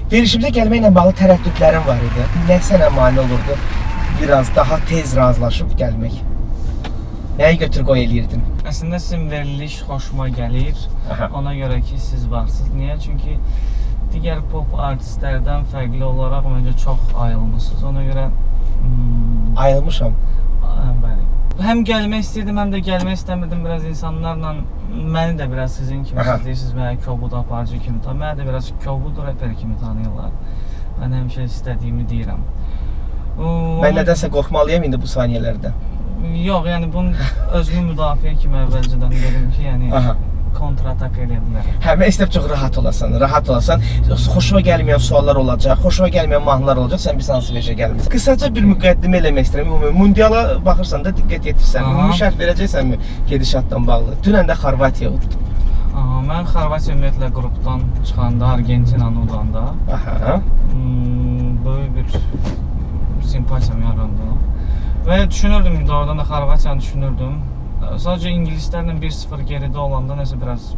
Verişimizə gəlməklə bağlı tərəddüdlərim var idi. Nə sənə mane olurdu? Biraz daha tez razılaşıb gəlmək. Nəyi götür qoy eləyirdin? Əslində sizin veriliş xoşuma gəlir. Aha. Ona görə ki, siz varsınız. Niyə? Çünki digər pop artistlərdən fərqli olaraq məncə çox ayrılmısınız. Ona görə Ayılmışam. bəli. Həm gəlmək istəyirdim, həm də gəlmək istəmirdim. Biraz insanlarla məni də biraz sizin kimi deyirsiniz, mənə kobud aparıcı kimi tanıyırlar. Mənə də biraz kobud reper kimi tanıyırlar. Mən həmişə istədiyimi deyirəm. Mən nədənsə qorxmalıyam indi bu saniyələrdə. Yox, yəni bunu özümü müdafiə kimi əvvəlcədən dedim ki, yəni kontratak eləyə bilərəm. Hə, mən istəyirəm çox rahat olasan. Xoşuma gəlməyən suallar olacaq, xoşuma gəlməyən mahnılar olacaq, sən bir hansı vecə gəlmirsən. Qısaca bir müqəddimə eləmək istəyirəm. Ümumi mundiala baxırsan da diqqət yetirsən. Ümumi şərh verəcəksənmi gedişatdan bağlı? Dünən də Xorvatiya uddu. Mən Xorvatiya ümumiyyətlə qrupdan çıxanda, Argentinanı udanda böyük bir simpatiyam yarandı. Və düşünürdüm, doğrudan da Xorvatiyanı düşünürdüm. Sadəcə ingilislərlə 1-0 geridə olanda nəsə biraz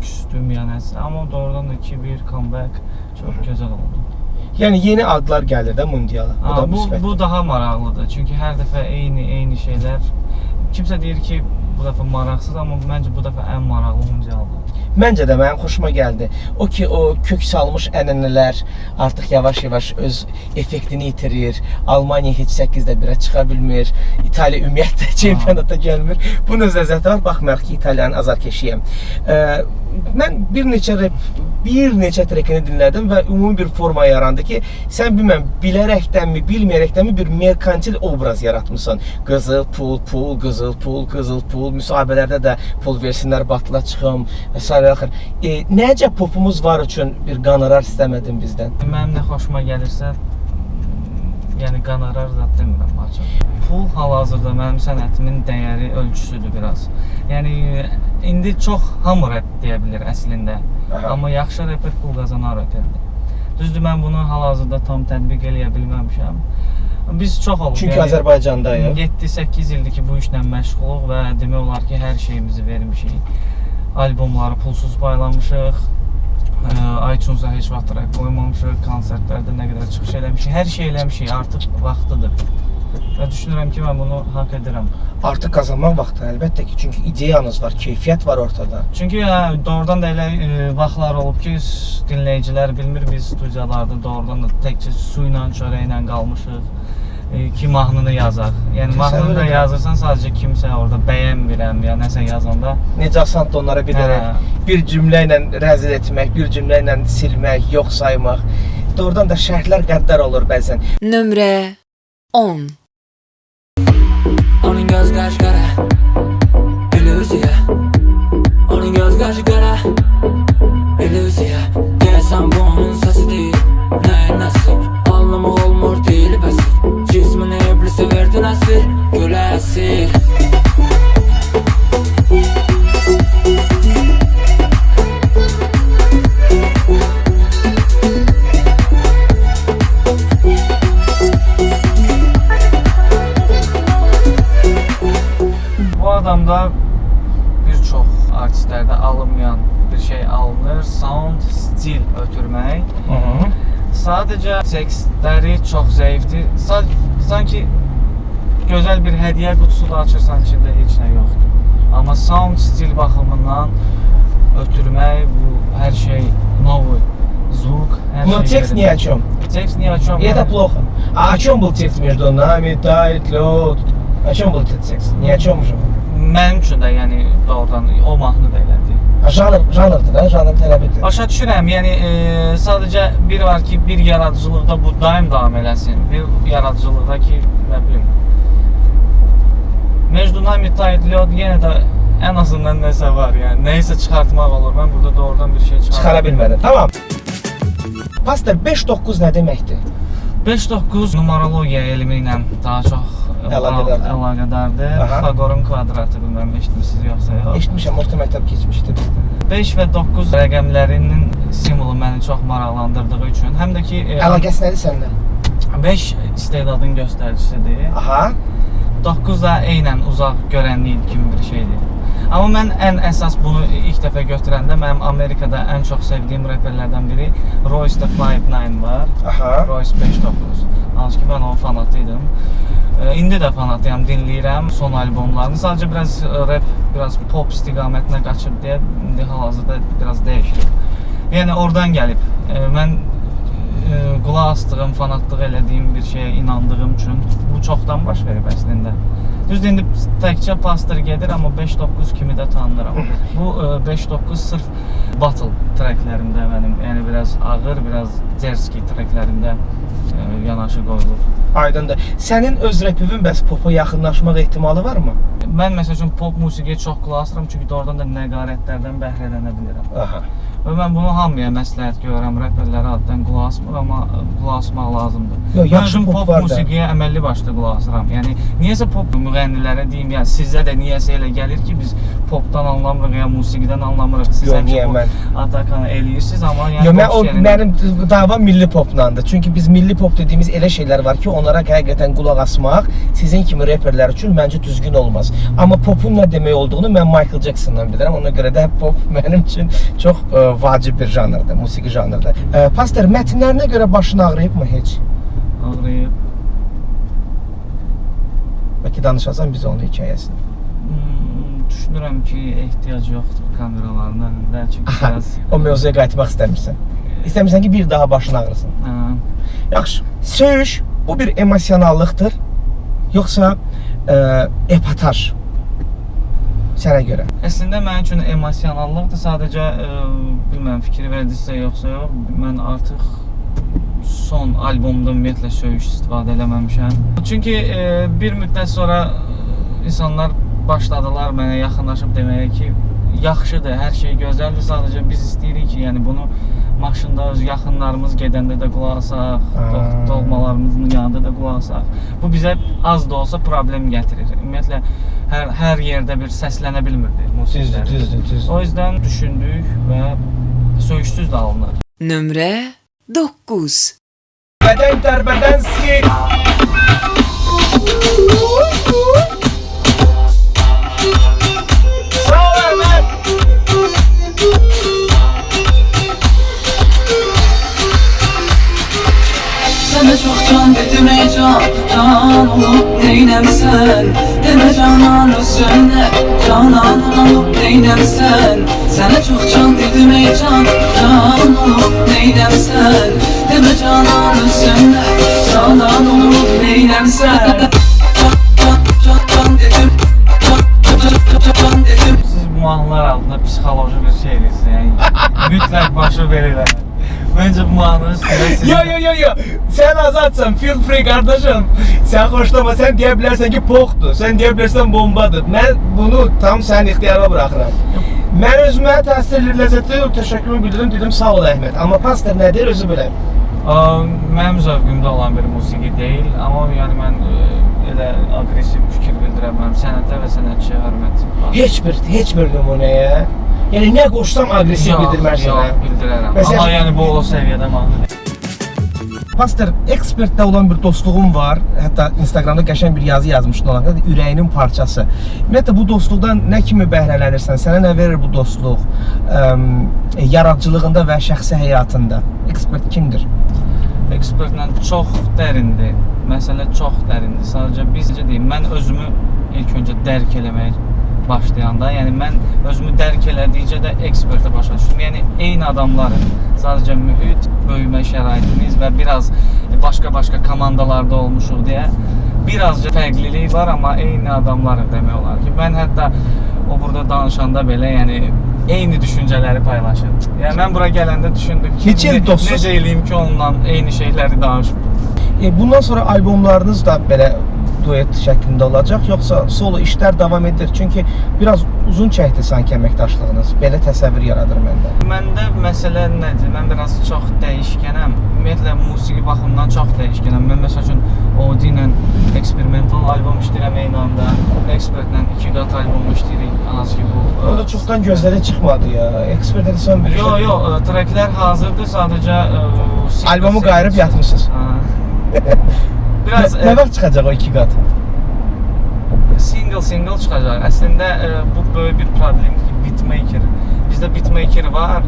küstüm yəni. Amma doğrudan da 2-1 comeback çox gözəl oldu. Yəni yeni adlar gəlir də mundiala. Bu da müsbət. Bu daha maraqlıdır. Çünki hər dəfə eyni şeylər. Kimsə deyir ki, bu dəfə maraqsız, amma məncə bu dəfə ən maraqlı mundialdır. Məncə də mənim xoşuma gəldi. O ki, o kök salmış ənənələr artıq yavaş-yavaş öz effektini itirir. Almaniya heç 8-də 1-ə çıxa bilmir. İtaliya ümumiyyətlə çempionata gəlmir. Bunun öz ləzzəti var. Baxmayaraq ki, İtaliyanın azarkeşiyəm. Mən bir neçə trekini dinlədim və ümumi bir forma yarandı ki, sən bilməm, bilərəkdənmi, bilməyərəkdənmi bir merkantil obraz yaratmışsan. Qızıl pul, qızıl pul, müsahibələrdə də pul versinlər, batıla çıxım və s. Nəcə popumuz var üçün bir qanorar istəmədin bizdən? Mənim nə xoşuma gəlirsə, yəni qanorar zat demirəm açıq. Pul hal-hazırda mənim sənətimin dəyəri ölçüsüdür biraz. Yəni indi çox hamı rap deyə bilir əslində. Amma yaxşı reper pul qazanan reperdir. Düzdür, mən bunu hal-hazırda tam tətbiq eləyə bilməmişəm. Biz çox olub. Çünki Azərbaycandayıq. 7-8 ildir ki, bu işlə məşğuluq və demək olar ki, hər şeyimizi vermişik. Albomları pulsuz paylamışıq. iTunes-a heç vaxt rap qoymamışıq. Konsertlərdə nə qədər çıxış eləmişik. Hər şey eləmişik. Artıq vaxtıdır. Və düşünürəm ki, mən bunu haqq edirəm. Artıq qazanmaq vaxtı əlbəttə ki, çünki ideyanız var, keyfiyyət var ortada. Çünki doğrudan da elə vaxtlar olub ki, dinləyicilər bilmir, biz studiyalarda doğrudan da təkcə su ilə, çörəklə qalmışıq ki, mahnını yazaq. Yəni mahnını da yazırsan, sadəcə kimsə orada bəyənmirəm ya nəsə yazanda. Necə asandır onlara bir cümlə ilə rəzil etmək, bir cümlə ilə silmək, yox saymaq. Doğrudan da şərhlər qəddar olur bəzən. Nömrə 10. Onun göz qaşı qara, illüziya. Onun göz qaşı qara, illüziya. Deyəsən bu onun səsi deyil, nəyin nəsi. Anlamaq olmur deyil bəsit. Cismini iblisi verdi nəsir, gülə əsir. Adamda bir çox artistlərdə alınmayan bir şey alınır, sound, stil ötürmək. Sadəcə tekstləri çox zəifdir. Sanki gözəl bir hədiyyə qutusu da açırsan, içində heç nə yoxdur. Amma sound, stil baxımından ötürmək, bu hər şey новый звук. Но текст ни о чем. Текст ни о чем. И это плохо. А о чем был текст? Между нами тает лед. О чем был этот текст? Ни о чем же. Mənim üçün də, yəni doğrudan o mahnı da elədi. Janrdır da, janr tələb edir. Başa düşürəm, yəni sadəcə bir var ki, bir yaradıcılıqda bu daim davam eləsin. Bir yaradıcılıqda ki, nə bilim, Между нами тает лед, yenə də ən azından nəsə var, yəni nəyisə çıxartmaq olur. Mən burada doğrudan bir şey çıxara bilmədim. Tamam. Pastor 5-9 nə deməkdir? 5-9 numerologiya elmi ilə daha çox əlaqədardır. Pifaqorun kvadratı, bilməm, eşitmişsiniz yoxsa yox? Eşitmişəm, orta məktəb keçmişdir bizdə. 5 və 9 rəqəmlərinin simvolu məni çox maraqlandırdığı üçün, həm də ki... Əlaqəsi nədir səndə? 5 istedadın göstəricisidir. 9 da eynən uzaq görənlik kimi bir şeydir. Amma mən ən əsas bunu ilk dəfə götürəndə mənim Amerikada ən çox sevdiyim reperlərdən biri Royce da 5-9 var. Aha. Royce 5-9. Hansı ki, mən onun fanatıydım. İndi də fanatıyam, dinləyirəm son albomlarını. Sadəcə biraz rap, biraz pop istiqamətinə qaçıb deyə indi hal-hazırda biraz dəyişir. Yəni oradan gəlib. Mən qulaq asdığım, fanatlıq elədiyim bir şeyə inandığım üçün bu çoxdan baş verib əslində. Düzdür, indi təkcə Pastor gedir, amma 5-9 kimi də tanınıram. Bu 5-9 sırf battle tracklərində mənim, yəni biraz ağır, biraz Cerski tracklərində yanaşı qoyulur. Aydındır. Sənin öz repivin bəs popa yaxınlaşmaq ehtimalı varmı? Mən məsəl üçün pop musiqiyə çox qulaq asıram, çünki doğrudan da nəqarətlərdən bəhrələnə bilirəm. Aha. Və mən bunu hamıya məsləhət görürəm, reperlərə addan qulaq asmır, amma qulaq asmaq lazımdır. Yox, yaxşı Mən pop pop var da. musiqiyə əməlli başlı qulaq asıram. Yəni niyəsə pop müğənnilərə deyim, ya sizə də niyəsə elə gəlir ki, biz popdan anlamırıq, ya musiqidən anlamırıq. Siz Yox, niyə mən? Atakanı eləyirsiniz, amma yəni Yox, boş yerində. mənim davam milli poplandır. Çünki biz milli pop dediyimiz elə şeylər var ki, onlara həqiqətən qulaq asmaq sizin kimi reperlər üçün məncə düzgün olmaz. Amma popun nə demək olduğunu mən Michael Jackson'dan bilirəm. Ona görə də pop mənim üçün çox vacib bir janrdır, musiqi janrıdır. Pastor, mətnlərinə görə başın ağrıyıbmı heç? Ağrıyıb. Bəlkə danışasan biz onun hekayəsini. Düşünürəm ki, ehtiyac yoxdur kameraların önündə, çünki Aha, biraz... o mövzuya qayıtmaq istəmirsən. İstəmirsən ki, bir daha başın ağrısın. Yaxşı, söyüş bu bir emosionallıqdır, yoxsa epataj sənə görə? Əslində mənim üçün emosionallıqdır, sadəcə bilməm fikir verdinizsə yoxsa yox, mən artıq son albomda ümumiyyətlə söyüş istifadə eləməmişəm. Çünki bir müddət sonra insanlar başladılar mənə yaxınlaşıb deməyə ki, yaxşıdır, hər şey gözəldir, sadəcə biz istəyirik ki, yəni bunu maşında öz yaxınlarımız gedəndə də qulaq asaq, doğmalarımızın yanında da qulaq asaq. Bu bizə az da olsa problem gətirir. Ümumiyyətlə hər yerdə bir səslənə bilmirdi musiqilər. Düzdür. O yüzden düşündük və söyüşsüz də alınır. Nömrə 9. Bədən dərbədənski. Sağ ol Əhməd. Sana çok can dedim ey can olup neylemsen Deme canan üstüne canan olup neylemsen Sana çok can dedim ey can olup neylemsen Deme canan üstüne canan olup neylemsen Can dedim Siz bu mahnılar altında psixoloji bir şey edirsiniz, yəni mütləq başı verirlər. Məncə bu mahnı üstündə siz... Yo. Sen azatsan, feel free kardeşim. Sen hoşlama, sen deyə bilərsən ki, poxdur. Sen deyə bilərsən bombadır. Mən bunu tam sənin ixtiyarına bırakıram. Mən özümə təsirli ləzzətli təşəkkürümü bildirim, dedim sağ ol Əhməd. Amma pastor nədir özü biləm. Mənim zövqümdə olan bir musiqi deyil, amma yəni mən elə aqressiv fikir bildirəməm. Sənətə və sənətçiyə hörmət var. Heç bir nümunəyə. Yəni nə qoşsam aqressiv bildirmərsən. Yox, bildirərəm. Məsələn, Amma yəni bu o səviyyədə mahnı deyil. Pastor, ekspertdə olan bir dostluğum var. Hətta Instagramda qəşəng bir yazı yazmışdın ona. Ürəyinin parçası. Ümumiyyətlə bu dostluqdan nə kimi bəhrələnirsən? Sənə nə verir bu dostluq? Yaradıcılığında və şəxsi həyatında. Ekspert kimdir? Ekspertlə çox dərindir. Məsələ çox dərindir. Sadəcə bizcə deyim, mən özümü ilk öncə dərk eləməyə başlayanda, yəni mən özümü dərk elədikcə də ekspertə başa düşdüm. Yəni eyni adamlarıq. Sadəcə mühit, böyümə şəraitimiz və biraz başqa komandalarda olmuşuq deyə birazca fərqlilik var, amma eyni adamlarıq demək olar ki. Mən hətta o burada danışanda belə, yəni eyni düşüncələri paylaşır. Yəni mən bura gələndə düşündüm ki, necə eləyim ki, onunla eyni şeyləri danışım. Bundan sonra albomlarınız da belə duet şəklində olacaq, yoxsa solo işlər davam edir? Çünki biraz uzun çəkdi sanki əməkdaşlığınız. Belə təsəvvür yaradır məndə. Məndə məsələ nədir? Mən biraz çox dəyişkənəm. Ümumiyyətlə musiqi baxımından çox dəyişkənəm. Mən məsəl üçün Odi ilə eksperimental albom işləyirəm eyni anda. Expertlə 2 qat albom işləyirik. Hansı ki bu... O da çoxdan gözləri çıxmadı ya. Ekspert edəsən bir şey. Yox, tracklər hazırdır. Sadəcə albomu qayırıb yatmışsınız. Biraz Nə vaxt çıxacaq o 2 qat? single single çıxacaq. Əslində bu böyük bir problemdir ki, beatmaker. Bizdə beatmaker var,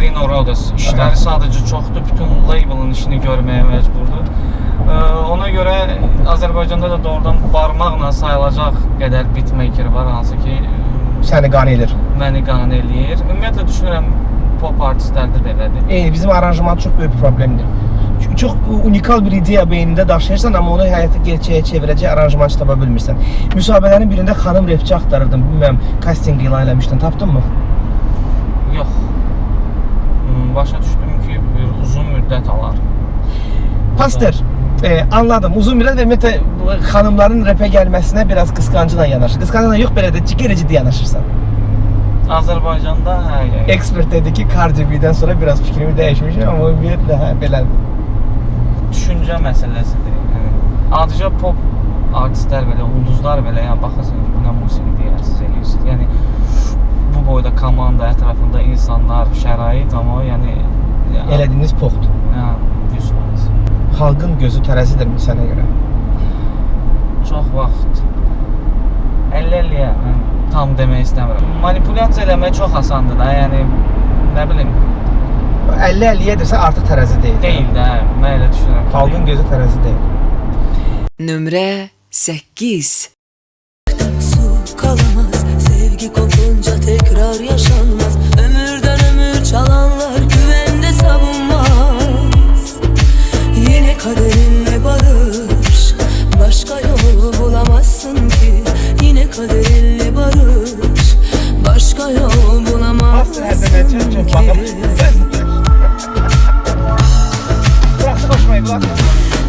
Rino Rhodes. İşləri sadəcə çoxdur, bütün labelın işini görməyə məcburdur. Ona görə Azərbaycanda da doğrudan barmaqla sayılacaq qədər beatmaker var, hansı ki Səni qane edir. məni qane eləyir. Ümumiyyətlə düşünürəm pop artistlərdə də elədir. Eyni, bizim aranjman çox böyük bir problemdir. Çünki çox unikal bir ideya beynində daşıyırsan, amma onu həyata gerçəyə çevirəcək aranjman tapa bilmirsən. Müsahibələrin birində xanım repçi axtarırdım, bilməm, casting ilan eləmişdin, tapdın mı? Yox. Başa düşdüm ki, uzun müddət alar. Pastor, anladım. Uzun müddət və ümumiyyətlə xanımların repə gəlməsinə biraz qısqancıla yanaşır. Qısqancıla yox, belə də ciddi yanaşırsan. Azərbaycanda Ekspert dedi ki, Cardi B-dən sonra biraz fikrimi dəyişmişəm, amma ümumiyyətlə belədir. düşüncə məsələsidir. Yəni, adicə pop artistlər belə, ulduzlar belə, yəni baxırsan ki, buna musiqi deyərsiz eləyirsiniz. Yəni bu boyda komanda, ətrafında insanlar, şərait, amma yəni Elədiyiniz poxdur. Hə, 100%. Xalqın gözü tərəzidirmi sənə görə? Çox vaxt 50-50-yə tam demək istəmirəm. Manipulyasiya eləmək çox asandır da, yəni nə bilim 50-50-yə desə artıq tərəzi deyil. deyil də, mən elə düşünürəm. Xalqın gözü tərəzi deyil. Nömrə 8. Su kalamaz, sevgi kopunca tekrar yaşanmaz. Ömürden ömür çalanlar güvende savunmaz. Yine kaderinle barış, başka yol bulamazsın ki. Yine kaderinle barış, başka yol bulamazsın ki. Burası hoşuma gidiyor.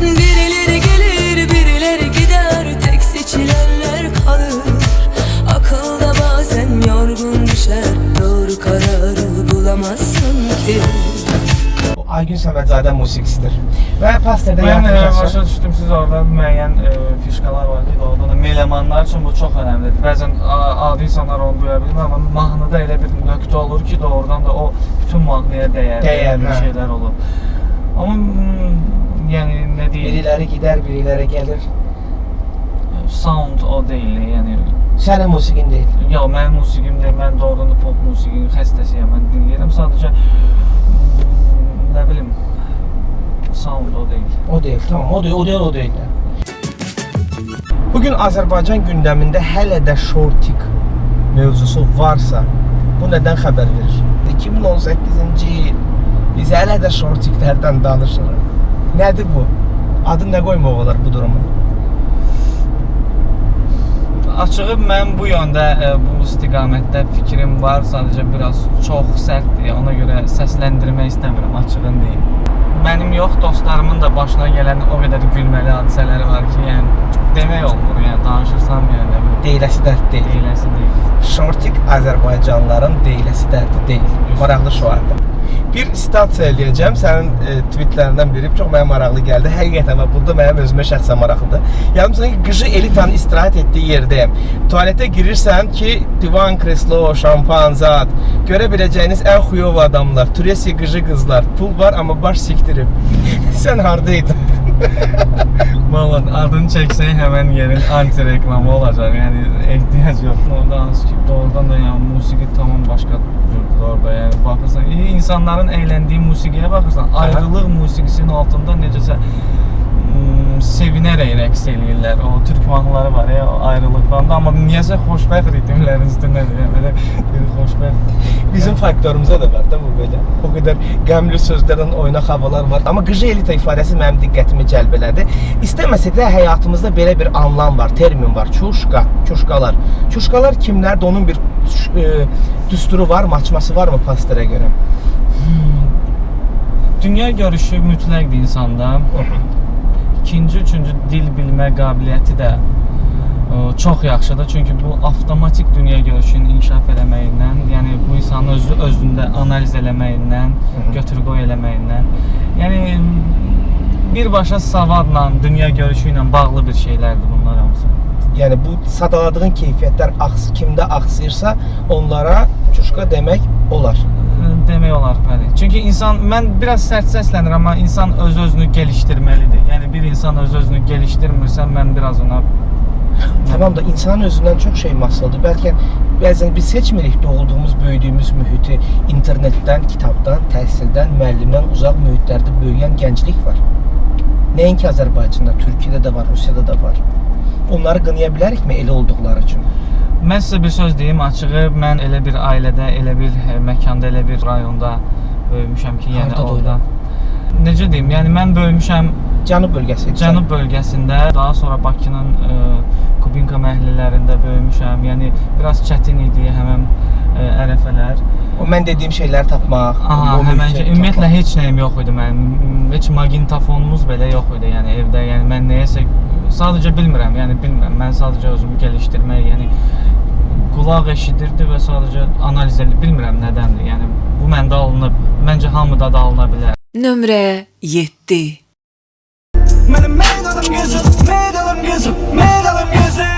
Birileri gelir, birileri gider. Tek seçilenler kalır. Akılda bazen yorgun düşer. Doğru kararı bulamazsın ki. Bu Aygün Səmədzadə musiqisidir. Və pastorda Mən yaxınlaşır. başa düşdüm, siz orada müəyyən fişkalar var ki, orada da melemanlar üçün bu çox önəmlidir. Bəzən adi insanlar onu duya bilmir, amma mahnıda elə bir nöqtə olur ki, doğrudan da o bütün mahnıya dəyər bir hə. şeylər olur. Amma yəni nə deyim, Biriləri gedər, biriləri gəlir. sound o deyil, yəni Sənin musiqin deyil. yox, mənim musiqim deyil, mən doğrudan da pop musiqinin xəstəsiyəm, mən dinləyirəm, sadəcə nə bilim, sound o deyil. O deyil, tamam. O deyil. Bugün Azərbaycan gündəmində hələ də shortik mövzusu varsa, bu nədən xəbər verir? 2018-ci il biz hələ də shortiklərdən danışırıq. Nədir bu? Adını nə qoymaq olar bu durumun? Açığı mən bu yöndə, bu istiqamətdə fikrim var, sadəcə biraz çox sərtdir, ona görə səsləndirmək istəmirəm, açığın deyim. Mənim yox, dostlarımın da başına gələn o qədər gülməli hadisələri var ki, yəni demək olmur, yəni danışırsam yəni nə bilim. Deyiləsi dərd deyil. Deyiləsi deyil. Shortik Azərbaycanlıların deyiləsi dərdi deyil. Maraqlı şuardır. Bir sitasiya eləyəcəm, sənin tweetlərindən biri çox mənə maraqlı gəldi. Həqiqətən və burada mənim özümə şəxsən maraqlıdır. Yalnızca Qıcı elitanın istirahət etdiyi yerdəyəm. Tualetə girirsən ki, divan, kreslo, şampan, zat, görə biləcəyiniz ən xuyov adamlar, Turesi qıcı qızlar, pul var amma baş sikdirib. Sən hardaydın? Vallahi adını çəksək həmən yerin anti-reklamı olacaq, yəni ehtiyac yox. Orada hansı ki, doğrudan da yəni musiqi tamam başqa cürdür orada, yəni baxırsan, insanların əyləndiyi musiqiyə baxırsan, ayrılıq musiqisinin altında necəsə sevinərək rəqs eləyirlər. O türk mahnıları var ya, o ayrılıqdan da, amma niyəsə xoşbəxt ritmlərin üstündədir, yəni belə bir xoşbəxt. Bizim folklorumuzda da var da bu belə. O qədər qəmli sözlərdən oynaq havalar var. Amma qıcı elita ifadəsi mənim diqqətimi cəlb elədi. İstəməsə də həyatımızda belə bir anlam var, termin var. Çuşka, çuşkalar. Çuşkalar kimlərdir? Onun bir düsturu var, açması var mı pastora görə? Dünya görüşü mütləqdir insanda. İkinci, üçüncü dil bilmə qabiliyyəti də çox yaxşıdır. Çünki bu avtomatik dünya görüşünü inkişaf eləməyindən, yəni bu insanın özündə analiz eləməyindən, götür-qoy eləməyindən, yəni birbaşa savadla, dünya görüşü ilə bağlı bir şeylərdir bunlar hamısı. Yəni bu sadaladığın keyfiyyətlər kimdə axsayırsa, onlara çuşka demək olar. Demək olar, bəli. Çünki insan, mən biraz sərt səslənirəm, amma insan öz-özünü gelişdirməlidir. Yəni bir insan öz-özünü gelişdirmirsə, mən biraz ona Tamam da insanın özündən çox şey asılıdır. Bəlkə bəzən biz seçmirik doğulduğumuz, böyüdüyümüz mühiti. İnternetdən, kitabdan, təhsildən, müəllimdən uzaq mühitlərdə böyüyən gənclik var. Nəinki Azərbaycanda, Türkiyədə də var, Rusiyada da var. Onları qınaya bilərikmi elə olduqları üçün? Mən sizə bir söz deyim, açığı mən elə bir ailədə, elə bir məkanda, elə bir rayonda böyümüşəm ki, yəni Harda orada. Necə deyim, yəni mən böyümüşəm Cənub bölgəsi. Cənub bölgəsində, daha sonra Bakının Kubinka məhəllələrində böyümüşəm. Yəni biraz çətin idi həmin ərəfələr. O mən dediyim şeyləri tapmaq. Ümumiyyətlə heç nəyim yox idi mənim. Heç maqnitofonumuz belə yox idi, yəni evdə. Yəni mən nəyəsə sadəcə bilmirəm, yəni bilmirəm. Mən sadəcə özümü gəlişdirmək, yəni qulaq eşidirdi və sadəcə analiz edir, bilmirəm nədəndir. Yəni bu məndə alınıb, məncə hamıda da alına bilər. Nömrə 7. Mənim medalım gözüm, medalım gözüm, medalım gözüm.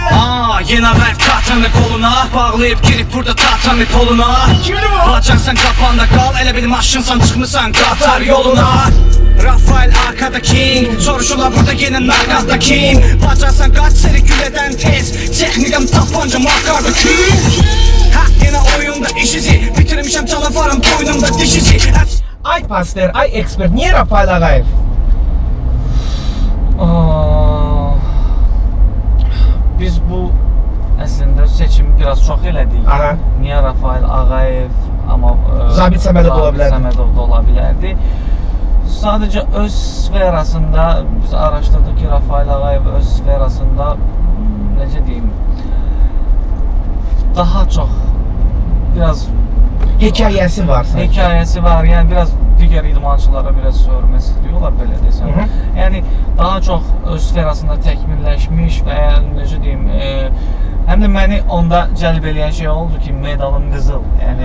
Yine ver tahtanı koluna, bağlayıp girip burada tahtanı koluna. Alacaksan kapanda kal, elə bil maşınsan çıkmışsan Qatar yoluna. Rafael arkada king, soruşurlar burada yine narkazda king. Bacaksan kaç seri güleden tez, texnikam tapanca makarda king. Ha yine oyunda iş izi, bitirmişim canavarım boynumda diş izi. Ay pastor, ay ekspert, niye Rafael Ağayev? Biz bu əslində seçimi biraz çox elədik. Aha. Niyə Rafael Ağayev, amma Zabit Səmədov ola bilərdi. Səmədov da ola bilərdi. Sadəcə öz sferasında biz araşdırdıq ki, Rafael Ağayev öz sferasında necə deyim, daha çox biraz Hekayəsi var sanki. Hekayəsi var, yəni biraz digər idmançılara biraz hörmətsizlik olar belə desəm. Yəni daha çox öz sferasında təkmilləşmiş və necə deyim, həm də məni onda cəlb eləyən şey oldu ki, medalım qızıl. Yəni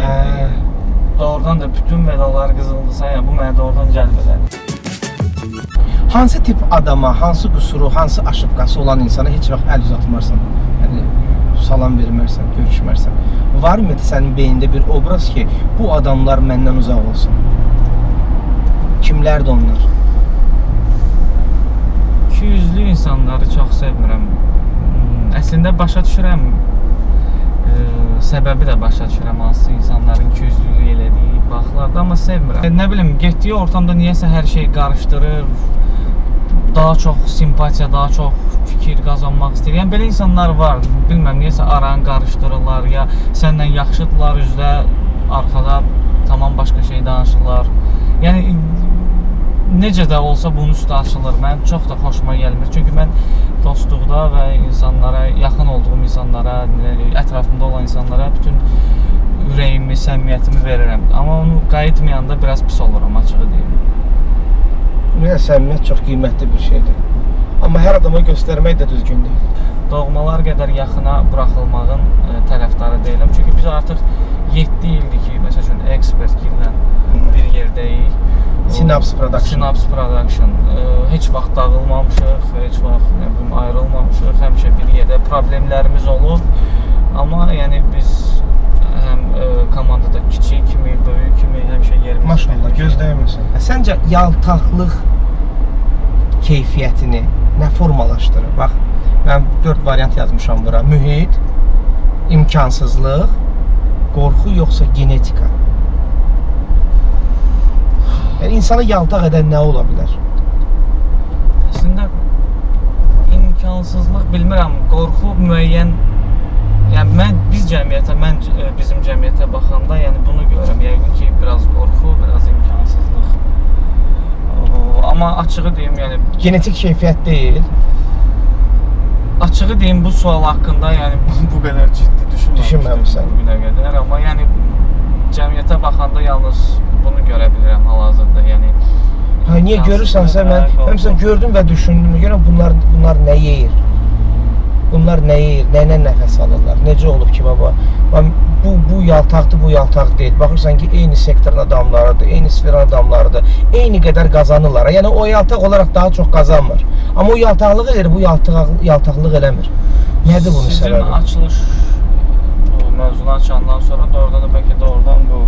doğrudan da bütün medallar qızıldısa, yəni bu məni doğrudan cəlb elədi. Hansı tip adama, hansı qüsuru, hansı aşıbqası olan insana heç vaxt əl uzatmarsan? Yəni salam vermərsən, görüşmərsən. Var mı sənin beynində bir obraz ki, bu adamlar məndən uzaq olsun? Kimlərdir onlar? İkiyüzlü insanları çox sevmirəm. Əslində başa düşürəm, səbəbi də başa düşürəm hansı insanların ikiyüzlülük elədiyi baxlarda, amma sevmirəm. Nə bilim, getdiyi ortamda niyəsə hər şey qarışdırır, daha çox simpatiya, daha çox fikir qazanmaq istəyir. Yəni belə insanlar var, bilməm, niyəsə aranı qarışdırırlar, ya səndən yaxşıdırlar, üzdə, arxada tamam başqa şey danışırlar. Yəni necə də olsa bunun üstü açılır. Mən çox da xoşuma gəlmir. Çünki mən dostluqda və insanlara, yaxın olduğum insanlara, ətrafımda olan insanlara bütün ürəyimi, səmimiyyətimi verirəm. Amma onu qayıtmayanda biraz pis olurum, açığı deyim. Ümumiyyətlə, səmimiyyət çox qiymətli bir şeydir. Amma hər adama göstərmək də düzgün deyil. Doğmalar qədər yaxına buraxılmağın tərəfdarı deyiləm. Çünki biz artıq 7 ildir ki, məsəl üçün, ekspertlə bir yerdəyik. Synaps Production. Synaps Production. Heç vaxt dağılmamışıq, heç vaxt ayrılmamışıq. Həmişə bir yerdə problemlərimiz olub. Amma yəni biz həm komandada kiçik kimi, böyük kimi həmişə yerimiz. Maşallah, gözləyəməsən. Səncə yaltaqlıq keyfiyyətini nə formalaşdırır? Bax, mən 4 variant yazmışam bura. Mühit, imkansızlıq, qorxu yoxsa genetika? Yəni insanı yaltaq edən nə ola bilər? Əslində imkansızlıq bilmirəm, qorxu müəyyən. Yəni biz cəmiyyətə, bizim cəmiyyətə baxanda, yəni bunu görürəm. Yəqin ki, biraz qorxu, biraz imkansızlıq. Amma açığı deyim, yəni Genetik keyfiyyət deyil. Açığı deyim, bu sual haqqında, yəni bu qədər ciddi düşünməmişdim bugünə qədər. Amma yəni cəmiyyətə baxanda yalnız bunu görə bilirəm hal-hazırda. Yəni niyə görürsənsə, mən həmişə gördüm və düşündüm. Görəm bunlar nə yeyir? Bunlar nə yeyir? Nəylə nəfəs alırlar? Necə olub ki, baba? Bu yaltaqdır, bu yaltaq deyil. Baxırsan ki, eyni sektorun adamlarıdır, eyni sferin adamlarıdır, eyni qədər qazanırlar. Yəni o yaltaq olaraq daha çox qazanmır. Amma o yaltaqlıq edir, bu yaltaqlıq eləmir. Nədir bunun səbəbi? Sizin açılış bu mövzunu açandan sonra doğrudan da bəlkə doğrudan bu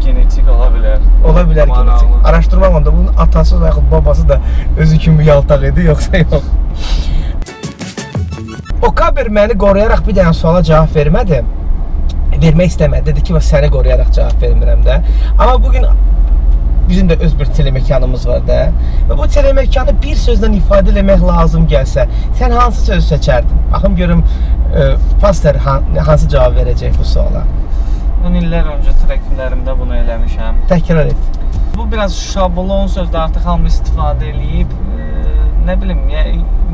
genetik ola bilər. Ola bilər genetik. Araşdırmaqla da bunun atası və yaxud babası da özü kimi yaltaq idi, yoxsa yox. O Kaber məni qoruyaraq bir dənə suala cavab vermədi. Vermək istəmədi. Dedi ki, səni qoruyaraq cavab vermirəm də. Amma bugün bizim də öz bir telemekanımız var da. Və bu telemekanı bir sözlə ifadə etmək lazım gəlsə, sən hansı sözü seçərdin? Baxım görüm pastor hansı cavab verəcək bu suala. Mən illər öncə treklərimdə bunu eləmişəm. Təkrar et. Bu biraz şablon sözdür, artıq hamı istifadə eləyib. Nə bilim,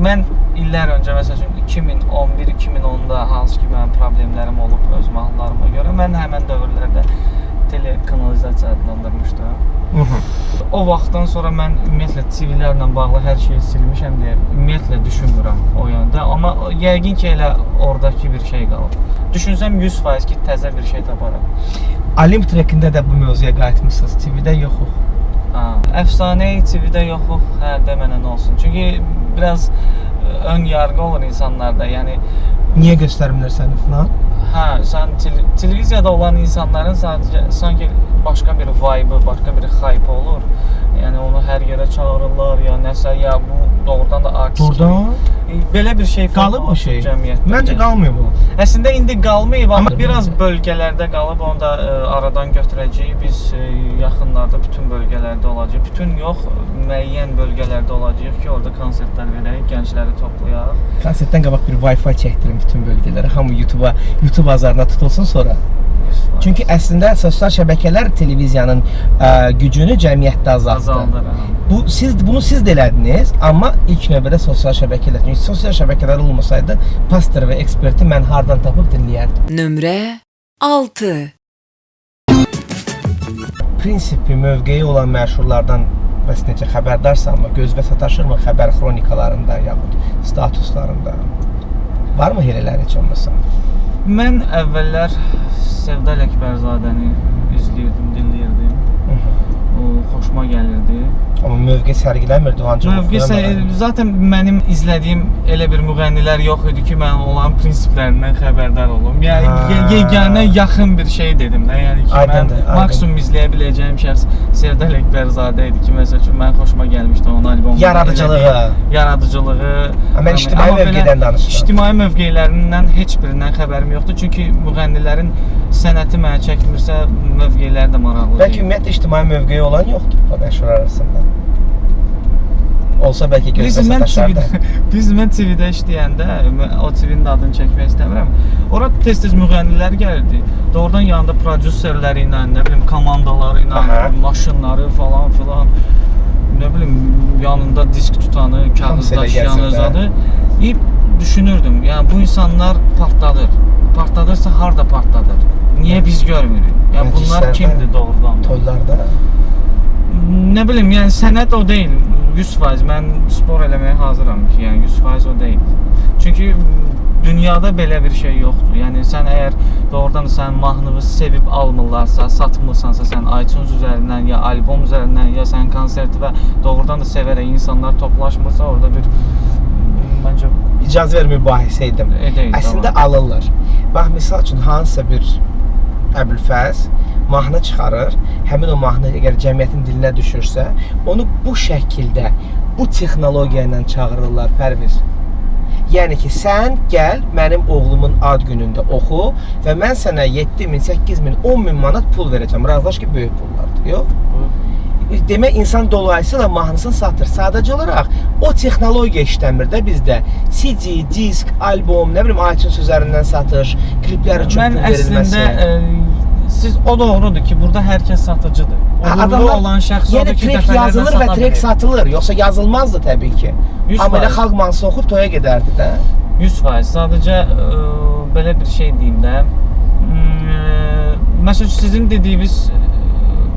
mən illər öncə məsələn 2011-2010-da hansı ki mənim problemlərim olub öz mahnılarıma görə, mən həmən dövrlərdə telekanalizasiya adlandırmışdım. O vaxtdan sonra mən ümumiyyətlə TV-lərlə bağlı hər şeyi silmişəm deyə ümumiyyətlə düşünmürəm o yöndə. Amma yəqin ki elə oradakı bir şey qalıb. Düşünsəm 100% ki təzə bir şey taparam. Alim trekində də bu mövzuya qayıtmısınız. TV-də yoxuq. Əfsanə TV-də yoxuq, hə demənən olsun. Çünki biraz ön yargı olur insanlarda. Yəni niyə göstərmirlər səni falan? Hə, sən televiziyada olan insanların sadəcə sanki başqa bir vibe, başqa bir hype olur. Yəni onu hər yerə çağırırlar ya nəsə, ya bu doğrudan da artist kimi. Belə bir şey qalıb o şey. Cəmiyyətdə. Məncə qalmayıb o. Əslində indi qalmayıb, amma biraz bölgələrdə qalıb, onu da aradan götürəcəyik. Biz yaxınlarda bütün bölgələrdə olacaq. Bütün yox, müəyyən bölgələrdə olacaq ki, orada konsertlər verək, gəncləri toplayaq. Konsertdən qabaq bir Wi-Fi çəkdirin bütün bölgələrə. Hamı YouTube bazarına tutulsun sonra. Çünki əslində sosial şəbəkələr televiziyanın gücünü cəmiyyətdə azaltdı. Bunu siz də elədiniz, amma ilk növbədə sosial şəbəkələr. Çünki sosial şəbəkələr olmasaydı, pastor və eksperti mən hardan tapıb dinləyərdim. Nömrə 6. Prinsipi, mövqeyi olan məşhurlardan bəs necə xəbərdarsanmı? Gözvə sataşırmı xəbər xronikalarında yaxud statuslarında? Varmı elələr heç olmasa? Mən əvvəllər Sevda Ələkbərzadəni izləyirdim, dinləyirdim. O xoşuma gəlirdi. Amma mövqe sərgiləmirdi o ancaq. Mövqe zaten mənim izlədiyim elə bir müğənnilər yox idi ki, mən olan prinsiplərindən xəbərdar olum. Yəni yeganə yaxın bir şey dedim də. Yəni ki, mən maksimum izləyə biləcəyim şəxs Sevda Ələkbərzadə idi ki, məsəl üçün mən xoşuma gəlmişdi onun albomu. Yaradıcılığı. Mən ictimai mövqedən danışıram. İctimai mövqelərindən heç birindən xəbərim yoxdur. Çünki müğənnilərin sənəti mənə çəkmirsə, mövqeləri də maraqlı. Bəlkə ümumiyyətlə ictimai mövqeyi olan yoxdur bu məşhur arasında. Olsa bəlkə gözlə sataşardı. Biz mən TV-də işləyəndə, o TV-nin adını çəkmək istəmirəm. Ora tez-tez müğənnilər gəlirdi. Doğrudan yanında prodüserləri ilə, nə bilim, komandaları ilə, maşınları falan filan, nə bilim, yanında disk tutanı, kağız daşıyanı zadı. Düşünürdüm, yəni bu insanlar partladır. Partladırsa harda partladır? Niyə biz görmürük? Yəni bunlar kimdir doğrudan? Toylarda. Nə bilim, yəni sənət o deyil. 100% mən spor eləməyə hazıram ki, yəni 100% o deyil. Çünki dünyada belə bir şey yoxdur. Yəni sən əgər doğrudan sən mahnını sevib almırlarsa, satmırsansa sən iTunes üzərindən ya albom üzərindən ya sən konserti və doğrudan da sevərək insanlar toplaşmırsa orada bir məncə icazə ver mübahisə edim. Əslində alırlar. Bax misal üçün hansısa bir Əbülfəz mahnı çıxarır. Həmin o mahnı əgər cəmiyyətin dilinə düşürsə, onu bu şəkildə, bu texnologiya ilə çağırırlar Pərviz. Yəni ki, sən gəl mənim oğlumun ad günündə oxu və mən sənə 7.000, 8.000, 10.000 manat pul verəcəm. Razılaş ki, böyük pullardır. Yox? Demək, insan dolayısıyla mahnısını satır. Sadəcə olaraq o texnologiya işləmir də bizdə. CD, disk, albom, nə bilim, iTunes üzərindən satış, kliplər üçün pul verilməsi. Mən əslində, o doğrudur ki, burada hər kəs satıcıdır. Uğurlu olan şəxs odur ki, trek yazılır və trek satılır. Yoxsa yazılmazdı təbii ki. Amma elə xalq mahnısı oxub toya gedərdi də. 100%. Sadəcə belə bir şey deyim də. Məsələn, sizin dediyiniz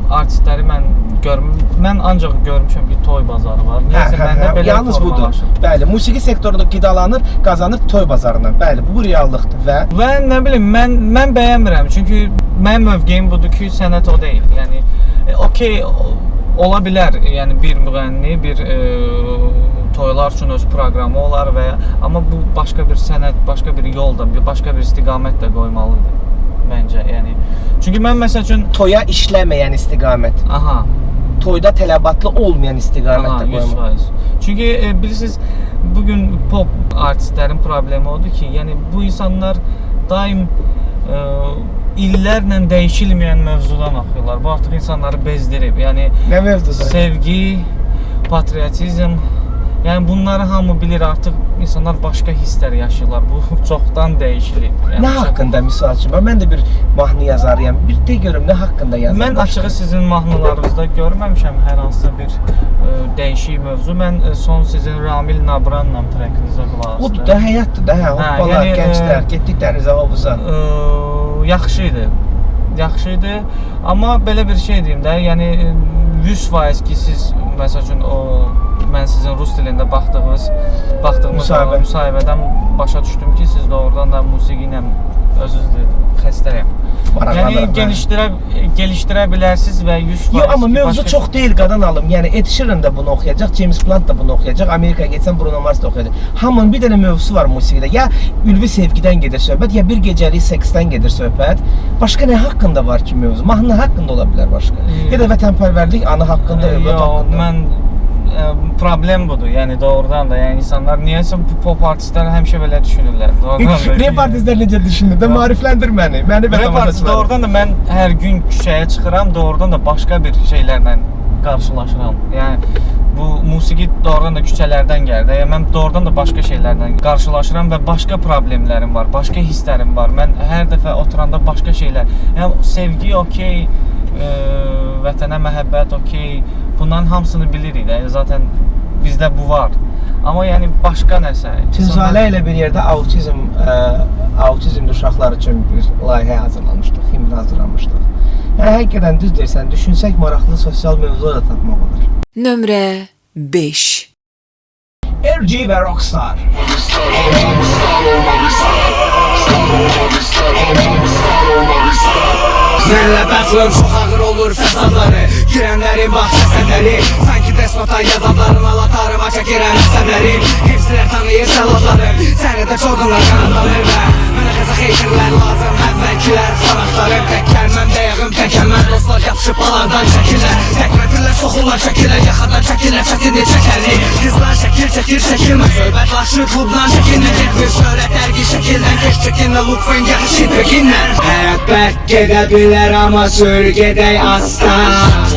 artistləri mən ancaq görmüşəm ki, toy bazarı var. Niyəsə məndə belə yalnız budur. Bəli, musiqi sektorunda qidalanır, qazanır toy bazarından. Bəli, bu reallıqdır və nə bilim, mən bəyənmirəm. Çünki mənim mövqeyim budur ki, sənət o deyil. Yəni okey ola bilər. Yəni bir müğənni, bir toylar üçün öz proqramı olar və amma bu başqa bir sənət, başqa bir yolda, başqa bir istiqamət də qoymalıdır. Məncə, yəni. Çünki mən məsəl üçün toya işləməyən istiqamət. Aha. Toyda tələbatlı olmayan istiqamətdə qoymaq. 100%. Çünki bilirsiniz, bugün pop artistlərin problemi odur ki, yəni bu insanlar daim illərlə dəyişilməyən mövzudan oxuyurlar. Bu artıq insanları bezdirib. Yəni Nə mövzusu? sevgi, patriotizm, yəni bunları hamı bilir, artıq insanlar başqa hisslər yaşayırlar. Bu çoxdan dəyişilib. Yəni, Nə haqqında misal üçün? Mən də bir mahnı yazarıyam. Bir də görüm nə haqqında yazar. Mən açığı sizin mahnılarınızda görməmişəm hər hansısa bir dəyişik mövzu. Mən son sizin Ramil Nabranla trekinizə qulaq asdım. Odur da, həyatdır da, hoppalar, yəni, gənclər, getdik dənizə, hovuza. Yaxşı idi. Amma belə bir şey deyim də, yəni 100% ki siz məsəl üçün mən sizin rus dilində baxdığımız müsahibədən başa düşdüm ki, siz doğrudan da musiqi ilə özünüz xəstəyəm. Yəni gelişdirə bilərsiniz və 100%. Yox, amma mövzu çox deyil qadan alım. Yəni Ed Sheeran da bunu oxuyacaq, James Blunt da bunu oxuyacaq, Amerikaya getsən Bruno Mars da oxuyacaq. Hamının bir dənə mövzusu var musiqidə. Ya ülvi sevgidən gedir söhbət, ya bir gecəlik seksdən gedir söhbət. Başqa nə haqqında var ki mövzu? Mahnı haqqında ola bilər başqa. Ya da vətənpərvərlik, ana haqqında, övlad haqqında. Mən problem budur. Yəni doğrudan da, yəni insanlar niyəsə pop artistlər həmişə belə düşünürlər. Rap artistlər necə düşünür? Də maarifləndir məni. Rap artist doğrudan da mən hər gün küçəyə çıxıram, doğrudan da başqa bir şeylərlə qarşılaşıram. Yəni bu musiqi doğrudan da küçələrdən gəlir. Yəni mən doğrudan da başqa şeylərlə qarşılaşıram və başqa problemlərim var, başqa hisslərim var. Mən hər dəfə oturanda başqa şeylər, yəni sevgi okey, vətənə məhəbbət okey, bunların hamısını bilirik də, zaten bizdə bu var. Amma yəni başqa nəsə. Tünzalə ilə bir yerdə autizmli uşaqlar üçün bir layihə hazırlamışdıq, himn hazırlamışdıq. Yəni həqiqətən düz deyirsən, düşünsək maraqlı sosial mövzular da tapmaq olar. Nömrə 5. RG və Rockstar. Mənlə bəxlım çox ağır olur fəsadları, girənlərin bax səsədləri, sanki desnota yazanların alatarıma çəkirəm əsəbləri. Hepsilər tanıyır səlatlarım, səni də çoğunlar qanadlanır və mənə qəza xeytirlər lazım, əvvəlkilər sanatlarım. Tək gəlməm dəyəğim, təkəm mən dostlar yapışıb alardan çəkirlər, təkmətirlər soxurlar çəkirlər, yaxadan çəkirlər çətindir çəkəli. Qızlar çəkir çəkilmə, söhbətlaşır klubdan çəkinlə, getmir şöhrət dərgi şəkildən, keş çəkinlə, lütfən gəl şid pekinlə. Həyat bərk gedə bilər, amma sür gedək aslan.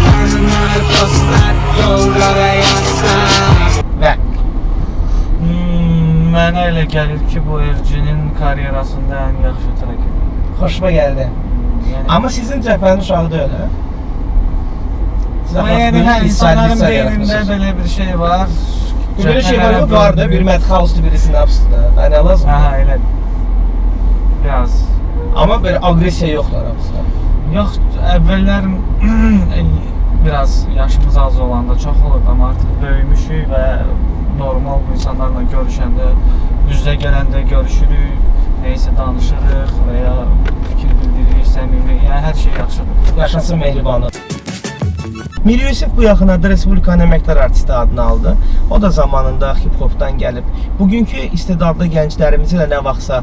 Tanınır dostlar, yolda və yaslan. Və Mənə elə gəlir ki, bu RG-nin karyerasında ən yaxşı trekidir. xoşuma gəldi. Amma sizin cəbhənin uşağı deyil, hə? Yəni insanların beynində belə bir şey var. Belə şey var, vardı, bir Madhouse'du, birisi Naps'dı. Nə lazım? Hə, elə. Biraz. Amma belə agresiya yoxdur aramızda. Yox, əvvəllər biraz yaşımız az olanda çox olurdu, amma artıq böyümüşük və normal bu insanlarla görüşəndə, üzə gələndə görüşürük, neysə danışırıq və ya fikir bildiririk, səmimi, yəni hər şey yaxşıdır. Yaşasın mehribanlıq. Mir Yusif bu yaxınlarda Respublikanın əməkdar artisti adını aldı. O da zamanında hip-hopdan gəlib. Bugünkü istedadlı gənclərimizi də nə vaxtsa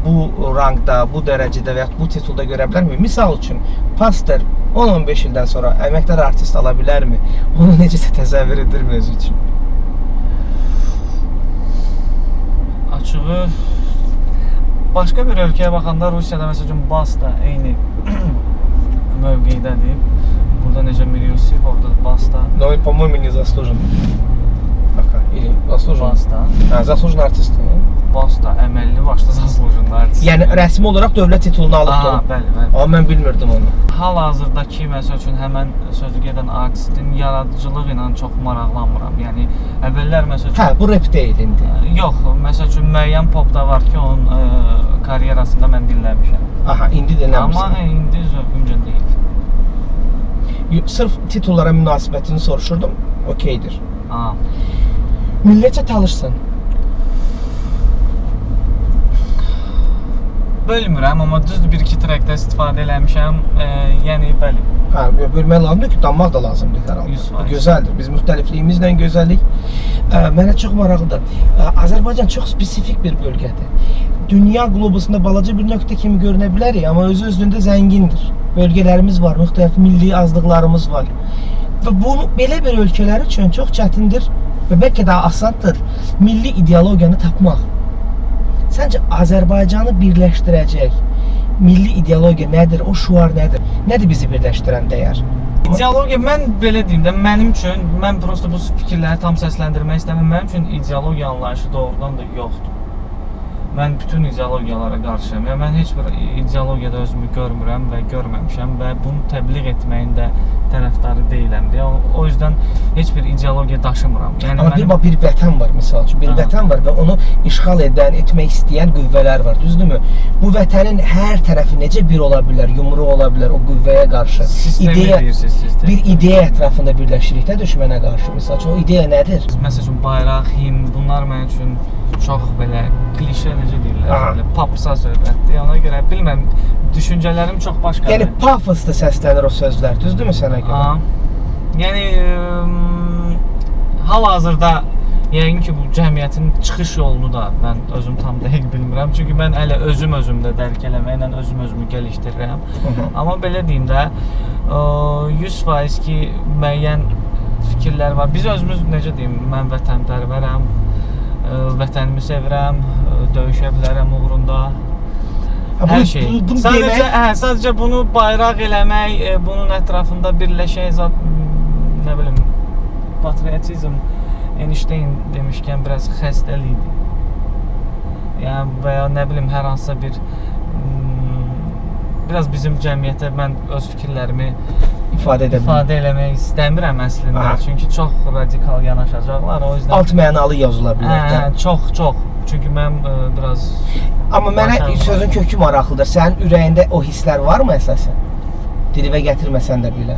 bu rangda, bu dərəcədə və ya bu titulda görə bilərmi? Misal üçün, Pastor 10-15 ildən sonra əməkdar artist ala bilərmi? Onu necəsə təsəvvür edirmi özü üçün? Açığı, başqa bir ölkəyə baxanda Rusiyada məsələn Basta eyni mövqeydədir. Burada necə Mir Yusif, orada Basta. Но, по-моему, не заслужен. Пока. Или заслужен. Basta. Hə, заслуженный артист. Basta əməlli başda zaslujunlu artist. Yəni rəsmi olaraq dövlət titulunu alıbdı. Bəli. Amma mən bilmirdim onu. Hal-hazırdakı məsəl üçün həmən sözü gedən artistin yaradıcılığı ilə çox maraqlanmıram. Yəni əvvəllər məsəl üçün Hə, bu rap deyil indi. Yox, məsəl üçün müəyyən popda var ki, onun karyerasında mən dinləmişəm. Aha, indi dinləmirsən. Amma indi zövqümcə deyil. Sırf titullara münasibətini soruşurdum, okeydir. Ha. Millətcə tanışsın. Bölmürəm, amma düzdür bir-iki trekdə istifadə eləmişəm. Yəni, bəli. Hə, bölmək lazımdır ki, danmaq da lazımdır hər halda. 100%. Gözəldir. Biz müxtəlifliyimizlə gözəllik. Mənə çox maraqlıdır. Azərbaycan çox spesifik bir bölgədir. Dünya qlobusunda balaca bir nöqtə kimi görünə bilərik, amma özü-özlüyündə zəngindir. Bölgələrimiz var, müxtəlif milli azlıqlarımız var. Və bunu belə bir ölkələr üçün çox çətindir və bəlkə də asandır milli ideologiyanı tapmaq. Səncə Azərbaycanı birləşdirəcək milli ideologiya nədir? O şüar nədir? Nədir bizi birləşdirən dəyər? İdeologiya, mən belə deyim də, mənim üçün, mən prosta bu fikirləri tam səsləndirmək istəmirəm. Mənim üçün ideologiya anlayışı doğrudan da yoxdur. Mən bütün ideologiyalara qarşıyam. Yəni mən heç bir ideologiyada özümü görmürəm və görməmişəm və bunu təbliğ etməyin də tərəfdarı deyiləm deyə. O yüzdən heç bir ideologiya daşımıram. Yəni amma bir vətən var misal üçün. Bir vətən var və onu işğal edən, etmək istəyən qüvvələr var. Düzdürmü? Bu vətənin hər tərəfi necə bir ola bilər, yumru ola bilər o qüvvəyə qarşı? Bir ideya ətrafında birləşirik də düşmənə qarşı misal üçün. O ideya nədir? Məsəl üçün bayraq, himn, bunlar mənim üçün çox belə klişe necə deyirlər, belə papsa söhbətdir. Ona görə bilməm, düşüncələrim çox başqadır. Yəni pafosda səslənir o sözlər, düzdürmü sənə görə? Yəni hal-hazırda yəqin ki bu cəmiyyətin çıxış yolunu da mən özüm tam dəqiq bilmirəm. Çünki mən hələ özümdə dərk eləməklə özümü gəlişdirirəm. Amma belə deyim də 100% ki müəyyən fikirlər var. Biz özümüz necə deyim, mən vətənpərvərəm. Vətənimi sevirəm, döyüşə bilərəm uğrunda. Hər şey. Sadəcə bunu bayraq eləmək, bunun ətrafında birləşək zat, nə bilim, patriotizm Einstein demişkən biraz xəstəlikdir. Yəni və ya nə bilim hər hansısa bir biraz bizim cəmiyyətə mən öz fikirlərimi ifadə eləmək istəmirəm əslində. Çünki çox radikal yanaşacaqlar. O yüzdən alt mənalı yazıla bilər də. Çox. Çünki mən biraz amma mənə sözün kökü maraqlıdır. Sənin ürəyində o hisslər varmı əsasən? Dilivə gətirməsən də belə.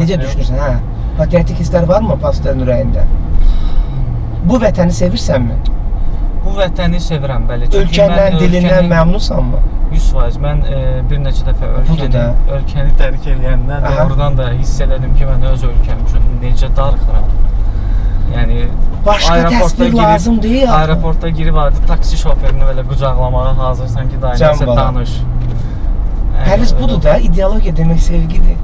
Necə düşünürsən? Patriotik hisslər varmı pastorun ürəyində? Bu vətəni sevirsənmi? Bu vətəni sevirəm, bəli. Ölkəndən, dilindən məmnunsanmı? 100%. Mən bir neçə dəfə ölkəni tərk eləyəndə doğrudan da hiss elədim ki, mən öz ölkəm üçün necə darıxıram. Yəni başqa təsvir lazım deyil. Aeroportda girib taksi şoferini belə qucaqlamağa hazırsan ki, dayanırsa danış. Həlis budur da, ideologiya demək sevgidir.